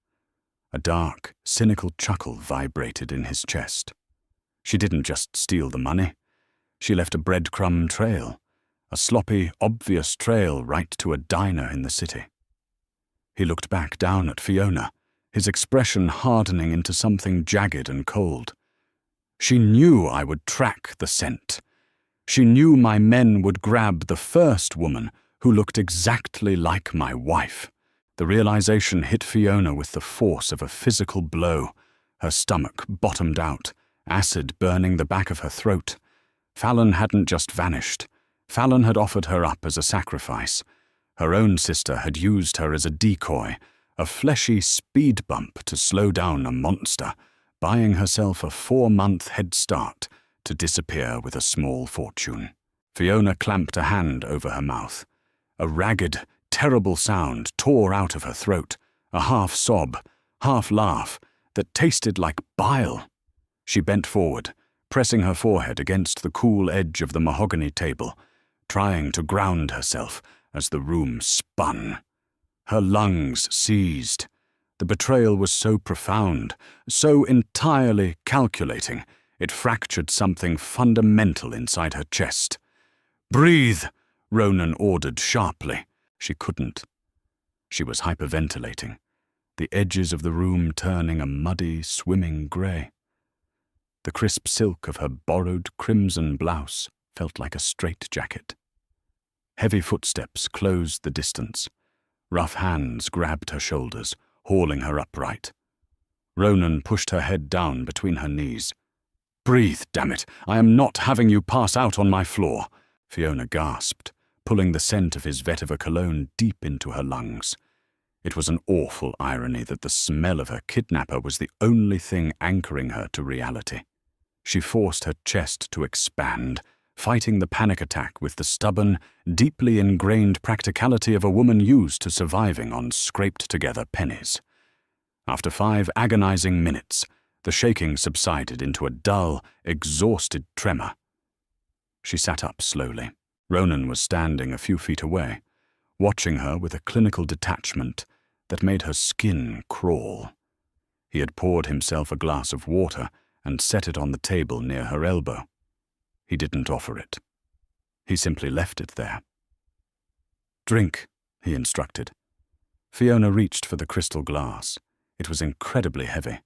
A dark, cynical chuckle vibrated in his chest. She didn't just steal the money. She left a breadcrumb trail, a sloppy, obvious trail right to a diner in the city. He looked back down at Fiona, his expression hardening into something jagged and cold. She knew I would track the scent. She knew my men would grab the first woman who looked exactly like my wife. The realization hit Fiona with the force of a physical blow. Her stomach bottomed out, acid burning the back of her throat. Fallon hadn't just vanished. Fallon had offered her up as a sacrifice. Her own sister had used her as a decoy, a fleshy speed bump to slow down a monster, buying herself a 4-month head start to disappear with a small fortune. Fiona clamped a hand over her mouth. A ragged, terrible sound tore out of her throat, a half sob, half laugh that tasted like bile. She bent forward, pressing her forehead against the cool edge of the mahogany table, trying to ground herself as the room spun. Her lungs seized. The betrayal was so profound, so entirely calculating, it fractured something fundamental inside her chest. "Breathe," Ronan ordered sharply. She couldn't. She was hyperventilating, the edges of the room turning a muddy, swimming grey. The crisp silk of her borrowed crimson blouse felt like a straitjacket. Heavy footsteps closed the distance. Rough hands grabbed her shoulders, hauling her upright. Ronan pushed her head down between her knees. "Breathe, damn it! I am not having you pass out on my floor!" Fiona gasped, pulling the scent of his vetiver cologne deep into her lungs. It was an awful irony that the smell of her kidnapper was the only thing anchoring her to reality. She forced her chest to expand, fighting the panic attack with the stubborn, deeply ingrained practicality of a woman used to surviving on scraped-together pennies. After 5 agonizing minutes, the shaking subsided into a dull, exhausted tremor. She sat up slowly. Ronan was standing a few feet away, watching her with a clinical detachment that made her skin crawl. He had poured himself a glass of water and set it on the table near her elbow. He didn't offer it. He simply left it there. "Drink," he instructed. Fiona reached for the crystal glass. It was incredibly heavy.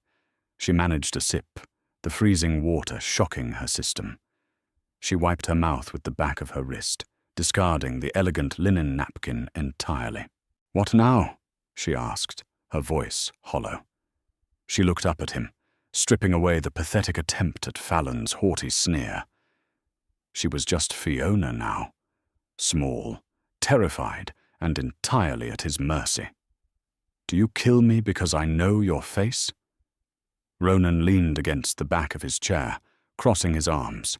She managed a sip, the freezing water shocking her system. She wiped her mouth with the back of her wrist, discarding the elegant linen napkin entirely. "What now?" she asked, her voice hollow. She looked up at him, stripping away the pathetic attempt at Fallon's haughty sneer. She was just Fiona now, small, terrified, and entirely at his mercy. "Do you kill me because I know your face?" Ronan leaned against the back of his chair, crossing his arms.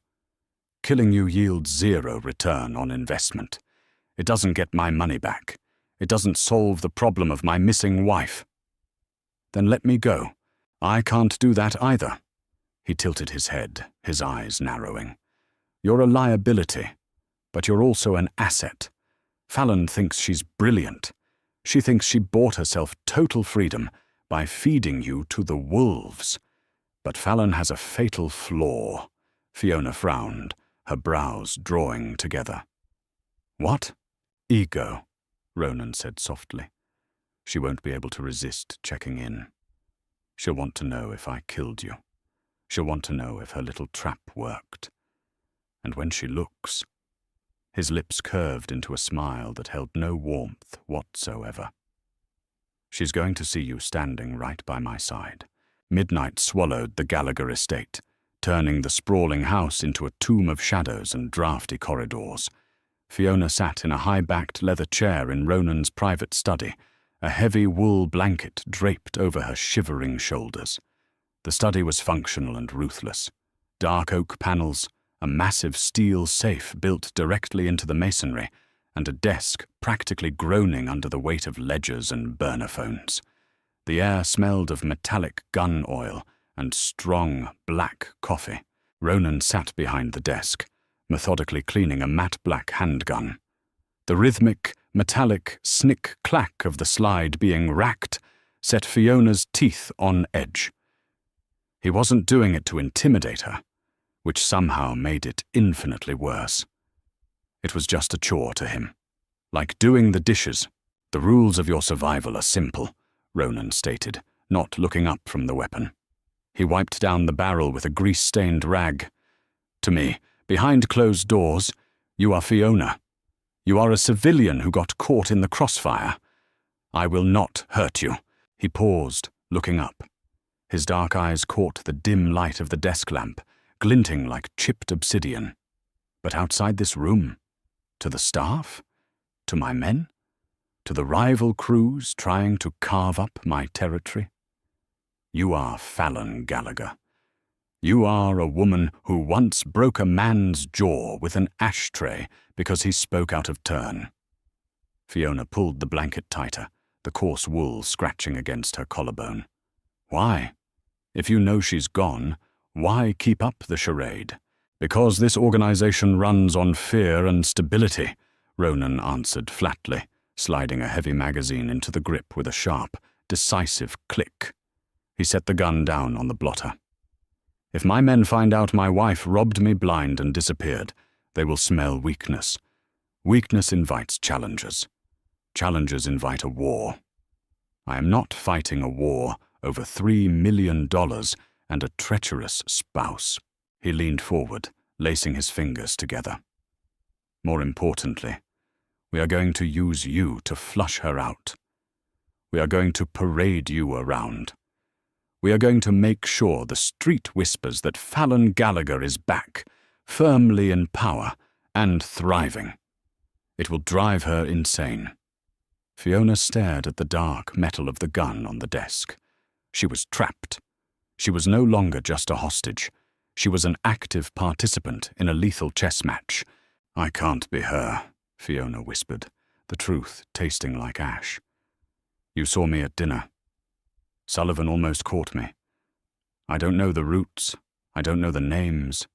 "Killing you yields 0 return on investment. It doesn't get my money back. It doesn't solve the problem of my missing wife." "Then let me go. I can't do that either." He tilted his head, his eyes narrowing. "You're a liability, but you're also an asset. Fallon thinks she's brilliant. She thinks she bought herself total freedom by feeding you to the wolves. But Fallon has a fatal flaw." Fiona frowned, her brows drawing together. "What?" "Ego," Ronan said softly. "She won't be able to resist checking in. She'll want to know if I killed you. She'll want to know if her little trap worked. And when she looks—" His lips curved into a smile that held no warmth whatsoever. "She's going to see you standing right by my side." Midnight swallowed the Gallagher estate, turning the sprawling house into a tomb of shadows and drafty corridors. Fiona sat in a high-backed leather chair in Ronan's private study, a heavy wool blanket draped over her shivering shoulders. The study was functional and ruthless. Dark oak panels, a massive steel safe built directly into the masonry, and a desk practically groaning under the weight of ledgers and burner phones. The air smelled of metallic gun oil and strong, black coffee. Ronan sat behind the desk, methodically cleaning a matte black handgun. The rhythmic, metallic snick-clack of the slide being racked set Fiona's teeth on edge. He wasn't doing it to intimidate her, which somehow made it infinitely worse. It was just a chore to him, like doing the dishes, The rules of your survival are simple, Ronan stated, not looking up from the weapon. He wiped down the barrel with a grease-stained rag. To me, behind closed doors, you are Fiona. You are a civilian who got caught in the crossfire. I will not hurt you. He paused, looking up. His dark eyes caught the dim light of the desk lamp, glinting like chipped obsidian. But outside this room, to the staff? To my men? To the rival crews trying to carve up my territory? You are Fallon Gallagher. You are a woman who once broke a man's jaw with an ashtray because he spoke out of turn. Fiona pulled the blanket tighter, the coarse wool scratching against her collarbone. Why? If you know she's gone, why keep up the charade? Because this organization runs on fear and stability, Ronan answered flatly, sliding a heavy magazine into the grip with a sharp, decisive click. He set the gun down on the blotter. If my men find out my wife robbed me blind and disappeared, they will smell weakness. Weakness invites challengers. Challengers invite a war. I am not fighting a war over $3 million and a treacherous spouse. He leaned forward, lacing his fingers together. More importantly, we are going to use you to flush her out. We are going to parade you around. We are going to make sure the street whispers that Fallon Gallagher is back, firmly in power and thriving. It will drive her insane. Fiona stared at the dark metal of the gun on the desk. She was trapped. She was no longer just a hostage. She was an active participant in a lethal chess match. I can't be her, Fiona whispered, the truth tasting like ash. You saw me at dinner. Sullivan almost caught me. I don't know the roots. I don't know the names.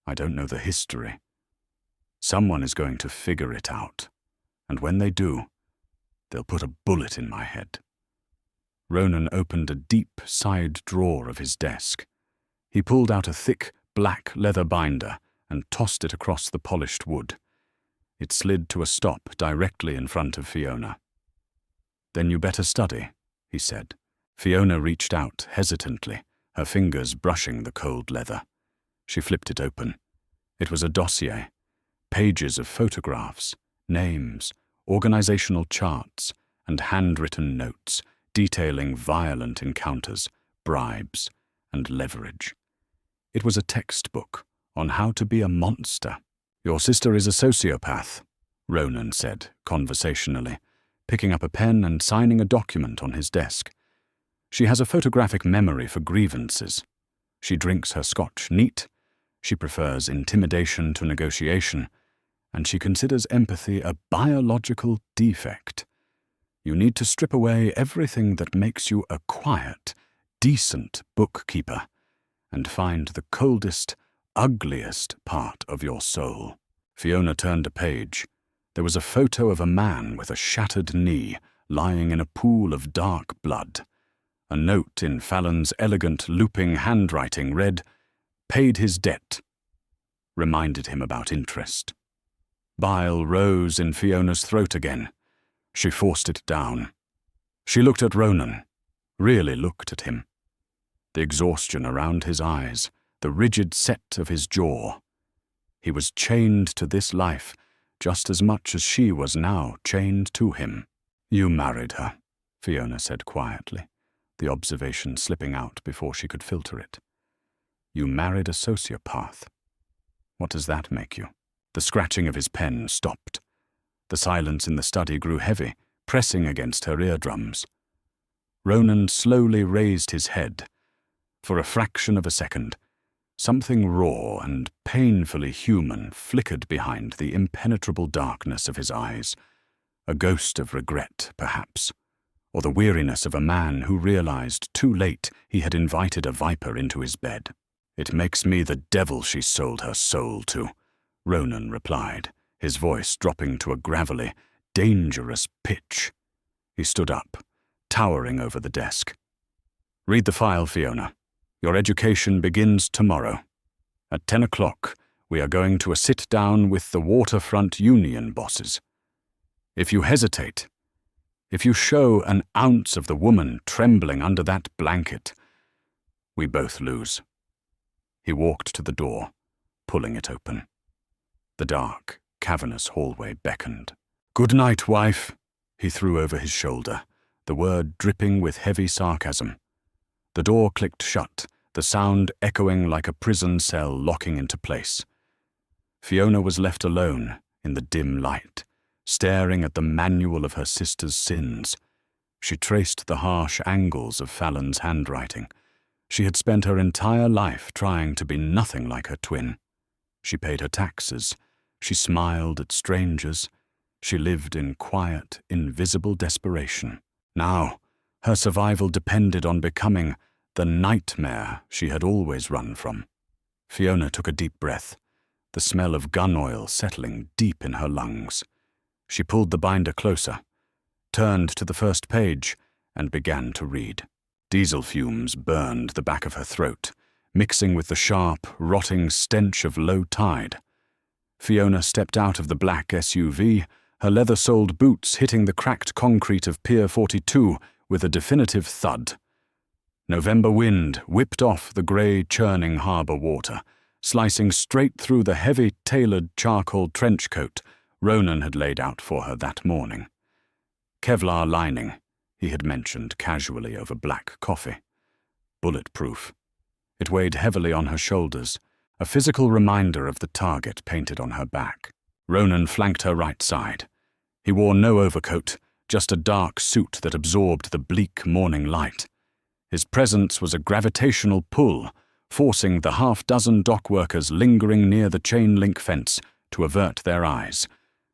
I don't know the history. Someone is going to figure it out. And when they do, they'll put a bullet in my head. Ronan opened a deep side drawer of his desk. He pulled out a thick, black leather binder and tossed it across the polished wood. It slid to a stop directly in front of Fiona. Then you better study, he said. Fiona reached out hesitantly, her fingers brushing the cold leather. She flipped it open. It was a dossier. Pages of photographs, names, organizational charts, and handwritten notes detailing violent encounters, bribes, and leverage. It was a textbook on how to be a monster. Your sister is a sociopath, Ronan said conversationally, picking up a pen and signing a document on his desk. She has a photographic memory for grievances. She drinks her scotch neat. She prefers intimidation to negotiation, and she considers empathy a biological defect. You need to strip away everything that makes you a quiet, decent bookkeeper and find the coldest, ugliest part of your soul. Fiona turned a page. There was a photo of a man with a shattered knee lying in a pool of dark blood. A note in Fallon's elegant, looping handwriting read, "Paid his debt." Reminded him about interest. Bile rose in Fiona's throat again. She forced it down. She looked at Ronan, really looked at him. The exhaustion around his eyes, the rigid set of his jaw. He was chained to this life just as much as she was now chained to him. You married her, Fiona said quietly, the observation slipping out before she could filter it. You married a sociopath. What does that make you? The scratching of his pen stopped. The silence in the study grew heavy, pressing against her eardrums. Ronan slowly raised his head. For a fraction of a second, something raw and painfully human flickered behind the impenetrable darkness of his eyes. A ghost of regret, perhaps, or the weariness of a man who realized too late he had invited a viper into his bed. It makes me the devil she sold her soul to, Ronan replied, his voice dropping to a gravelly, dangerous pitch. He stood up, towering over the desk. Read the file, Fiona. Your education begins tomorrow. At 10 o'clock, we are going to a sit-down with the waterfront union bosses. If you hesitate, If you show an ounce of the woman trembling under that blanket, we both lose. He walked to the door, pulling it open. The dark, cavernous hallway beckoned. "Good night, wife," he threw over his shoulder, the word dripping with heavy sarcasm. The door clicked shut, the sound echoing like a prison cell locking into place. Fiona was left alone in the dim light, staring at the manual of her sister's sins. She traced the harsh angles of Fallon's handwriting. She had spent her entire life trying to be nothing like her twin. She paid her taxes. She smiled at strangers. She lived in quiet, invisible desperation. Now, her survival depended on becoming the nightmare she had always run from. Fiona took a deep breath, the smell of gun oil settling deep in her lungs. She pulled the binder closer, turned to the first page, and began to read. Diesel fumes burned the back of her throat, mixing with the sharp, rotting stench of low tide. Fiona stepped out of the black SUV, her leather-soled boots hitting the cracked concrete of Pier 42 with a definitive thud. November wind whipped off the grey, churning harbour water, slicing straight through the heavy, tailored charcoal trench coat Ronan had laid out for her that morning. Kevlar lining, he had mentioned casually over black coffee. Bulletproof. It weighed heavily on her shoulders, a physical reminder of the target painted on her back. Ronan flanked her right side. He wore no overcoat, just a dark suit that absorbed the bleak morning light. His presence was a gravitational pull, forcing the half-dozen dock workers lingering near the chain-link fence to avert their eyes,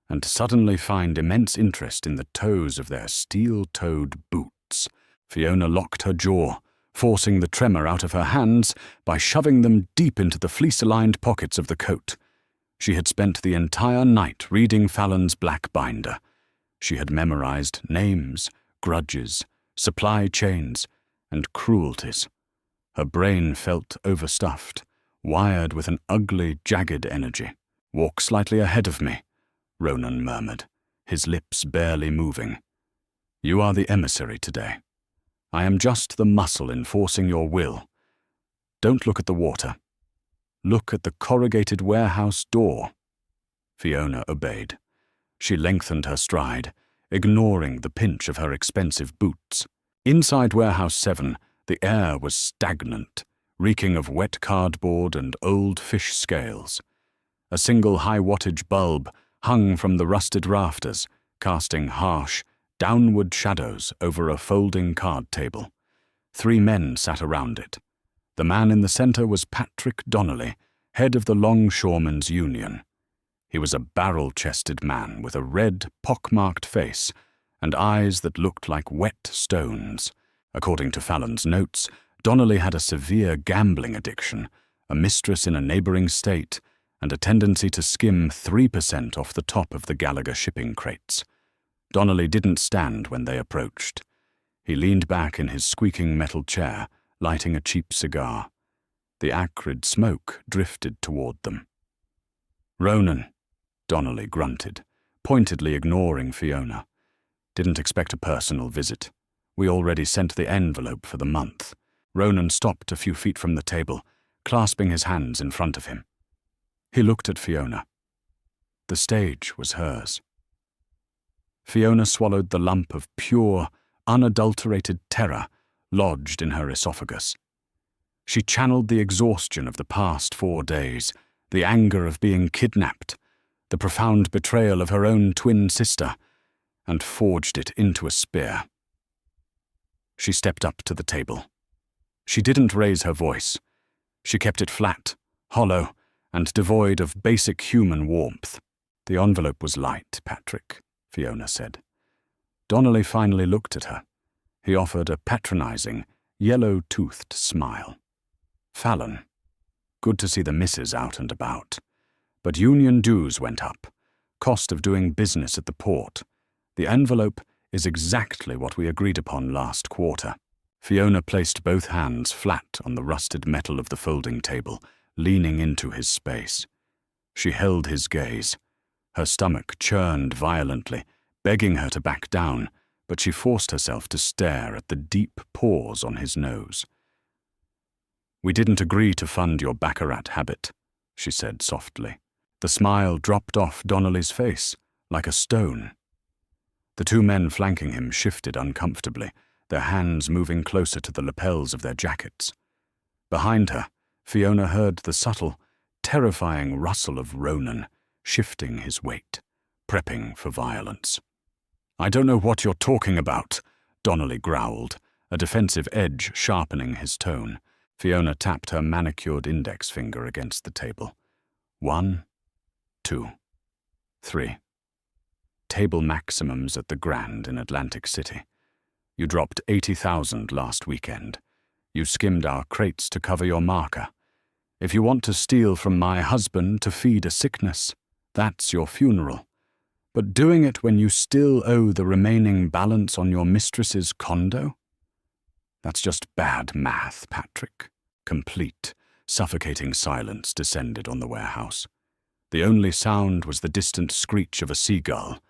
and suddenly find immense interest in the toes of their steel-toed boots. Fiona locked her jaw, forcing the tremor out of her hands by shoving them deep into the fleece-aligned pockets of the coat. She had spent the entire night reading Fallon's black binder. She had memorized names, grudges, supply chains, and cruelties. Her brain felt overstuffed, wired with an ugly, jagged energy. "Walk slightly ahead of me," Ronan murmured, his lips barely moving. "You are the emissary today. I am just the muscle enforcing your will. Don't look at the water. Look at the corrugated warehouse door." Fiona obeyed. She lengthened her stride, ignoring the pinch of her expensive boots. Inside Warehouse 7, the air was stagnant, reeking of wet cardboard and old fish scales. A single high-wattage bulb hung from the rusted rafters, casting harsh, downward shadows over a folding card table. 3 men sat around it. The man in the center was Patrick Donnelly, head of the Longshoremen's Union. He was a barrel-chested man with a red, pockmarked face and eyes that looked like wet stones. According to Fallon's notes, Donnelly had a severe gambling addiction, a mistress in a neighboring state, and a tendency to skim 3% off the top of the Gallagher shipping crates. Donnelly didn't stand when they approached. He leaned back in his squeaking metal chair, lighting a cheap cigar. The acrid smoke drifted toward them. "Ronan," Donnelly grunted, pointedly ignoring Fiona. "Didn't expect a personal visit. We already sent the envelope for the month." Ronan stopped a few feet from the table, clasping his hands in front of him. He looked at Fiona. The stage was hers. Fiona swallowed the lump of pure, unadulterated terror lodged in her esophagus. She channeled the exhaustion of the past 4 days, the anger of being kidnapped, the profound betrayal of her own twin sister, and forged it into a spear. She stepped up to the table. She didn't raise her voice. She kept it flat, hollow, and devoid of basic human warmth. "The envelope was light, Patrick," Fiona said. Donnelly finally looked at her. He offered a patronizing, yellow-toothed smile. "Fallon, good to see the missus out and about. But union dues went up. Cost of doing business at the port. The envelope is exactly what we agreed upon last quarter." Fiona placed both hands flat on the rusted metal of the folding table, leaning into his space. She held his gaze. Her stomach churned violently, begging her to back down, but she forced herself to stare at the deep pores on his nose. "We didn't agree to fund your baccarat habit," she said softly. The smile dropped off Donnelly's face like a stone. The two men flanking him shifted uncomfortably, their hands moving closer to the lapels of their jackets. Behind her, Fiona heard the subtle, terrifying rustle of Ronan shifting his weight, prepping for violence. "I don't know what you're talking about," Donnelly growled, a defensive edge sharpening his tone. Fiona tapped her manicured index finger against the table. 1, 2, 3. Table maximums at the Grand in Atlantic City. You dropped 80,000 last weekend. You skimmed our crates to cover your marker. If you want to steal from my husband to feed a sickness, that's your funeral. But doing it when you still owe the remaining balance on your mistress's condo? That's just bad math, Patrick. Complete, suffocating silence descended on the warehouse. The only sound was the distant screech of a seagull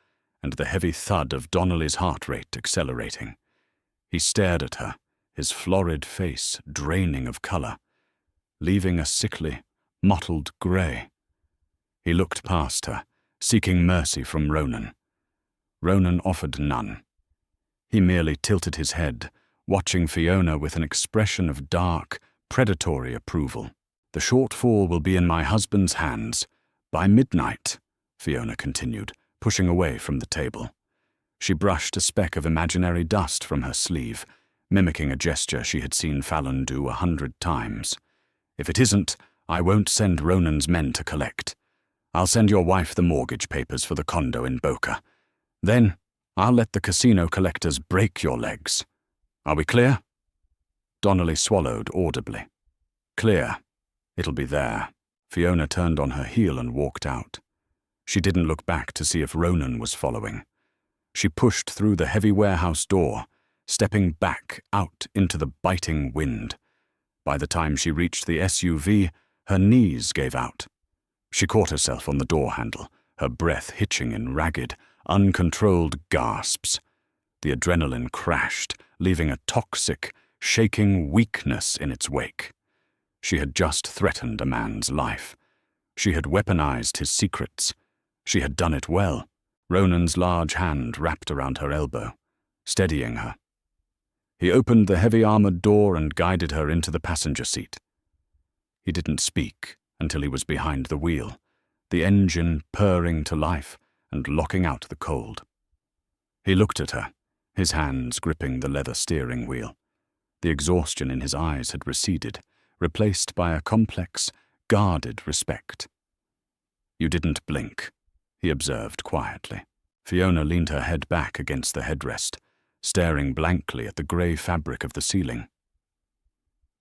and the heavy thud of Donnelly's heart rate accelerating. He stared at her, his florid face draining of color, leaving a sickly, mottled gray. He looked past her, seeking mercy from Ronan. Ronan offered none. He merely tilted his head, watching Fiona with an expression of dark, predatory approval. "The shortfall will be in my husband's hands. By midnight," Fiona continued, pushing away from the table. She brushed a speck of imaginary dust from her sleeve, mimicking a gesture she had seen Fallon do 100 times. "If it isn't, I won't send Ronan's men to collect. I'll send your wife the mortgage papers for the condo in Boca. Then I'll let the casino collectors break your legs. Are we clear?" Donnelly swallowed audibly. "Clear. It'll be there." Fiona turned on her heel and walked out. She didn't look back to see if Ronan was following. She pushed through the heavy warehouse door, stepping back out into the biting wind. By the time she reached the SUV, her knees gave out. She caught herself on the door handle, her breath hitching in ragged, uncontrolled gasps. The adrenaline crashed, leaving a toxic, shaking weakness in its wake. She had just threatened a man's life. She had weaponized his secrets. She had done it well. Ronan's large hand wrapped around her elbow, steadying her. He opened the heavy armored door and guided her into the passenger seat. He didn't speak until he was behind the wheel, the engine purring to life and locking out the cold. He looked at her, his hands gripping the leather steering wheel. The exhaustion in his eyes had receded, replaced by a complex, guarded respect. "You didn't blink," he observed quietly. Fiona leaned her head back against the headrest, staring blankly at the grey fabric of the ceiling.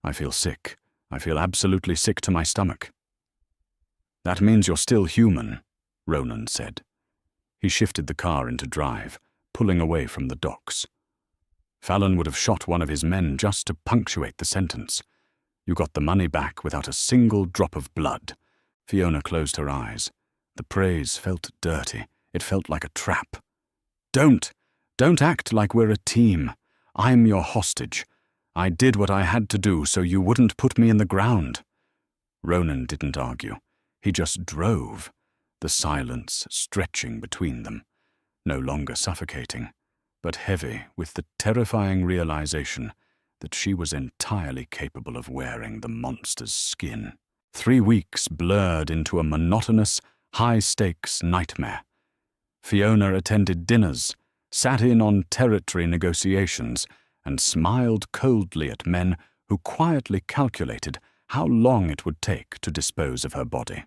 "I feel sick. I feel absolutely sick to my stomach." "That means you're still human," Ronan said. He shifted the car into drive, pulling away from the docks. Fallon would have shot one of his men just to punctuate the sentence. "You got the money back without a single drop of blood." Fiona closed her eyes. The praise felt dirty. It felt like a trap. Don't act like we're a team. I'm your hostage. I did what I had to do so you wouldn't put me in the ground." Ronan didn't argue. He just drove, the silence stretching between them, no longer suffocating, but heavy with the terrifying realization that she was entirely capable of wearing the monster's skin. 3 weeks blurred into a monotonous, high-stakes nightmare. Fiona attended dinners, sat in on territory negotiations, and smiled coldly at men who quietly calculated how long it would take to dispose of her body.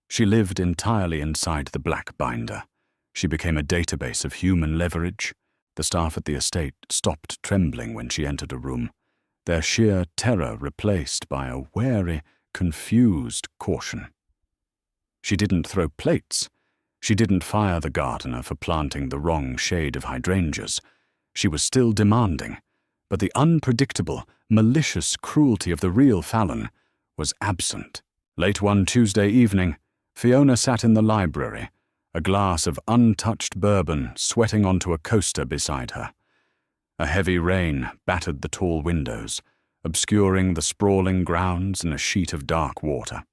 She lived entirely inside the black binder. She became a database of human leverage. The staff at the estate stopped trembling when she entered a room, their sheer terror replaced by a wary, confused caution. She didn't throw plates. She didn't fire the gardener for planting the wrong shade of hydrangeas. She was still demanding, but the unpredictable, malicious cruelty of the real Fallon was absent. Late one Tuesday evening, Fiona sat in the library, a glass of untouched bourbon sweating onto a coaster beside her. A heavy rain battered the tall windows, obscuring the sprawling grounds in a sheet of dark water.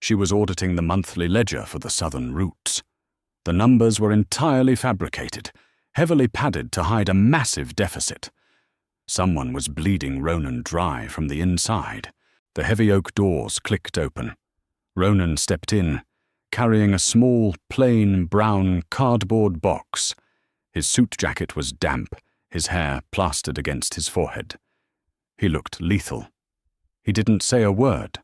She was auditing the monthly ledger for the southern routes. The numbers were entirely fabricated, heavily padded to hide a massive deficit. Someone was bleeding Ronan dry from the inside. The heavy oak doors clicked open. Ronan stepped in, carrying a small, plain, brown cardboard box. His suit jacket was damp, his hair plastered against his forehead. He looked lethal. He didn't say a word.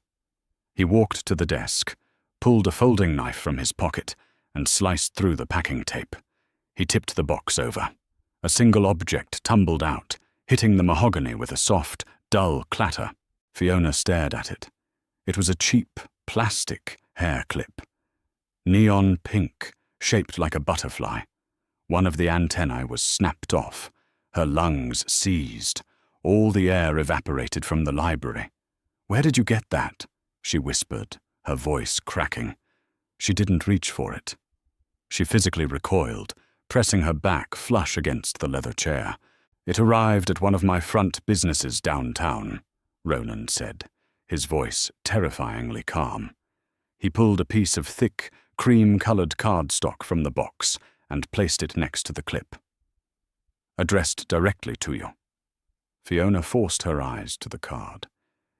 He walked to the desk, pulled a folding knife from his pocket, and sliced through the packing tape. He tipped the box over. A single object tumbled out, hitting the mahogany with a soft, dull clatter. Fiona stared at it. It was a cheap, plastic hair clip. Neon pink, shaped like a butterfly. One of the antennae was snapped off. Her lungs seized. All the air evaporated from the library. "Where did you get that?" she whispered, her voice cracking. She didn't reach for it. She physically recoiled, pressing her back flush against the leather chair. "It arrived at one of my front businesses downtown," Ronan said, his voice terrifyingly calm. He pulled a piece of thick, cream-colored cardstock from the box and placed it next to the clip. "Addressed directly to you." Fiona forced her eyes to the card.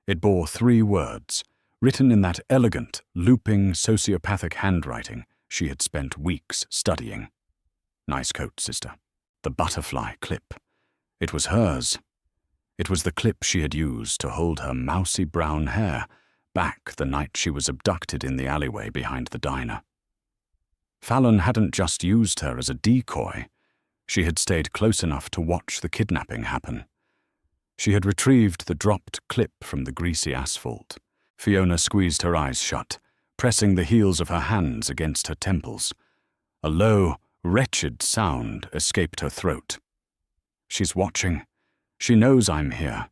It bore 3 words, written in that elegant, looping, sociopathic handwriting she had spent weeks studying. "Nice coat, sister." The butterfly clip. It was hers. It was the clip she had used to hold her mousy brown hair back the night she was abducted in the alleyway behind the diner. Fallon hadn't just used her as a decoy. She had stayed close enough to watch the kidnapping happen. She had retrieved the dropped clip from the greasy asphalt. Fiona squeezed her eyes shut, pressing the heels of her hands against her temples. A low, wretched sound escaped her throat. "She's watching. She knows I'm here.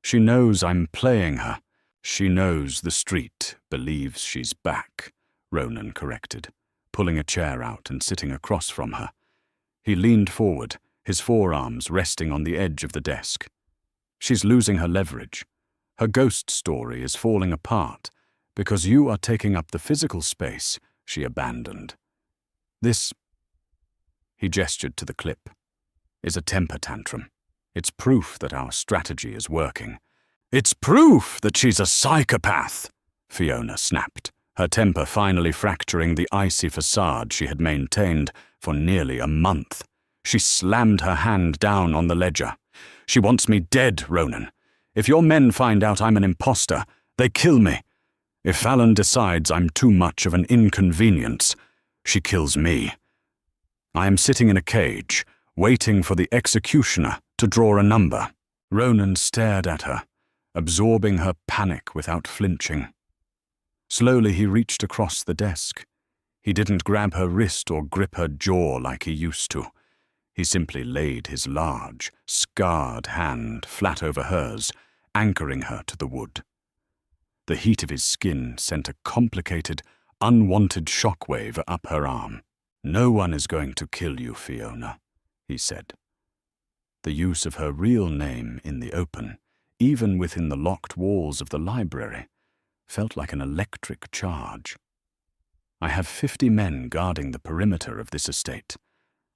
She knows I'm playing her. She knows the street believes she's back," Ronan corrected, pulling a chair out and sitting across from her. He leaned forward, his forearms resting on the edge of the desk. "She's losing her leverage. Her ghost story is falling apart because you are taking up the physical space she abandoned. This," he gestured to the clip, "is a temper tantrum. It's proof that our strategy is working." "It's proof that she's a psychopath," Fiona snapped, her temper finally fracturing the icy facade she had maintained for nearly a month. She slammed her hand down on the ledger. "She wants me dead, Ronan. If your men find out I'm an imposter, they kill me. If Fallon decides I'm too much of an inconvenience, she kills me. I am sitting in a cage, waiting for the executioner to draw a number." Ronan stared at her, absorbing her panic without flinching. Slowly he reached across the desk. He didn't grab her wrist or grip her jaw like he used to. He simply laid his large, scarred hand flat over hers, anchoring her to the wood. The heat of his skin sent a complicated, unwanted shockwave up her arm. "No one is going to kill you, Fiona," he said. The use of her real name in the open, even within the locked walls of the library, felt like an electric charge. "I have 50 men guarding the perimeter of this estate.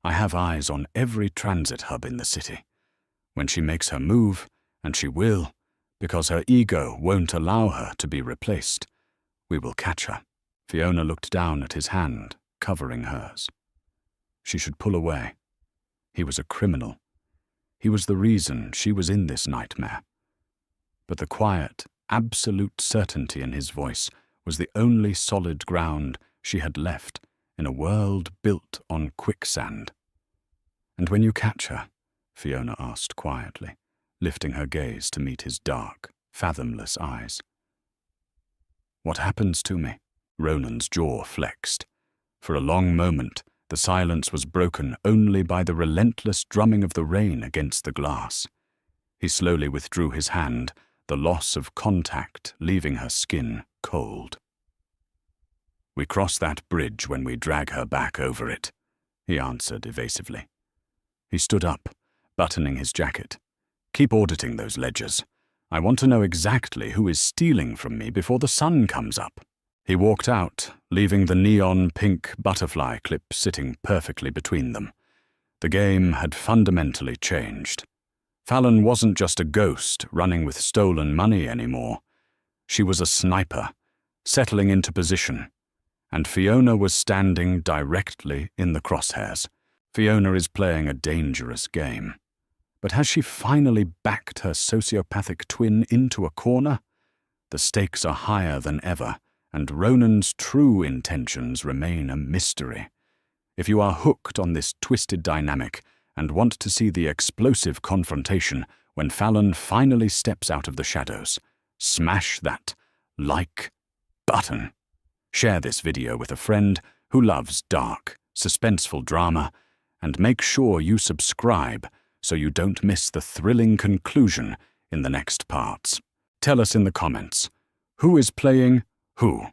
I have eyes on every transit hub in the city. When she makes her move, and she will, because her ego won't allow her to be replaced, we will catch her." Fiona looked down at his hand, covering hers. She should pull away. He was a criminal. He was the reason she was in this nightmare. But the quiet, absolute certainty in his voice was the only solid ground she had left in a world built on quicksand. "And when you catch her?" Fiona asked quietly, lifting her gaze to meet his dark, fathomless eyes. "What happens to me?" Ronan's jaw flexed. For a long moment, the silence was broken only by the relentless drumming of the rain against the glass. He slowly withdrew his hand, the loss of contact leaving her skin cold. We cross that bridge when we drag her back over it, he answered evasively. He stood up, buttoning his jacket. Keep auditing those ledgers. I want to know exactly who is stealing from me before the sun comes up. He walked out, leaving the neon pink butterfly clip sitting perfectly between them. The game had fundamentally changed. Fallon wasn't just a ghost running with stolen money anymore. She was a sniper, settling into position, and Fiona was standing directly in the crosshairs. Fiona is playing a dangerous game. But has she finally backed her sociopathic twin into a corner? The stakes are higher than ever, and Ronan's true intentions remain a mystery. If you are hooked on this twisted dynamic and want to see the explosive confrontation when Fallon finally steps out of the shadows, smash that like button. Share this video with a friend who loves dark, suspenseful drama, and make sure you subscribe so you don't miss the thrilling conclusion in the next parts. Tell us in the comments, who is playing who?